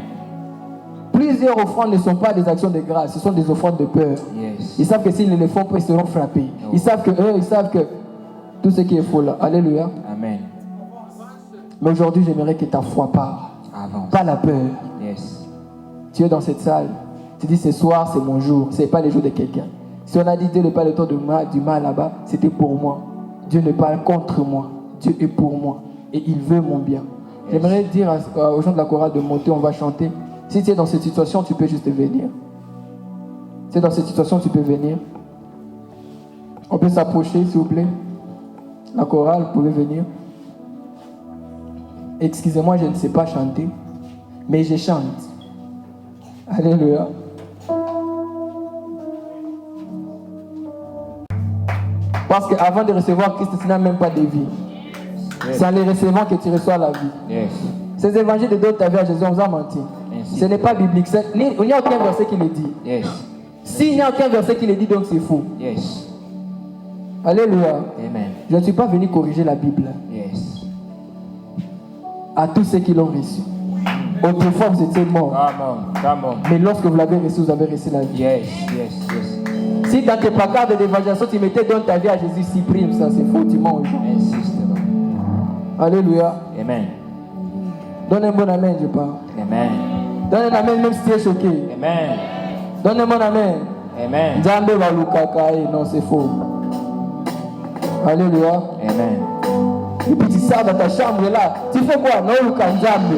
Plusieurs offrandes ne sont pas des actions de grâce, ce sont des offrandes de peur. Yes. Ils savent que s'ils ne le font pas, ils seront frappés. Ils savent que tout ce qui est faux là. Alléluia. Amen. Mais aujourd'hui, j'aimerais que ta foi part. Avance. Pas la peur. Yes. Tu es dans cette salle. Tu dis ce soir, c'est mon jour. Ce n'est pas le jour de quelqu'un. Si on a dit Dieu n'est pas le temps du mal là-bas, c'était pour moi. Dieu n'est pas contre moi. Dieu est pour moi. Et il veut mon bien. Yes. J'aimerais dire aux gens de la chorale de monter, on va chanter. Si tu es dans cette situation, tu peux juste venir. Si tu es dans cette situation, tu peux venir. On peut s'approcher, s'il vous plaît. La chorale, vous pouvez venir. Excusez-moi, je ne sais pas chanter, mais je chante. Alléluia. Parce qu'avant de recevoir Christ, tu n'as même pas de vie. Yes. C'est en les recevant que tu reçois la vie. Yes. Ces évangiles de d'autres à Jésus, on vous a menti. Ce n'est pas biblique. Il n'y a aucun verset qui le dit. Yes. S'il n'y a aucun verset qui le dit, donc c'est faux. Yes. Alléluia. Amen. Je ne suis pas venu corriger la Bible. Yes. À tous ceux qui l'ont reçu. Autrefois, vous étiez morts. Come on. Mais lorsque vous l'avez reçu, vous avez reçu la vie. Yes. Si dans tes placards d'évangélisation, tu mettais dans ta vie à Jésus, supprime ça, c'est faux, tu mens aux gens. Insiste. Alléluia. Amen. Donne un bon amen, je parle. Amen. Donne un amen même si tu es choqué. Amen. Donne un bon amen. Amen. Djambe Walukakae, non, c'est faux. Alléluia. Amen. Et puis tu sors dans ta chambre là. Tu fais quoi? Non, Lukanjambe.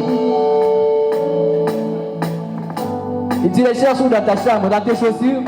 Et tu les cherches où dans ta chambre? Dans tes chaussures?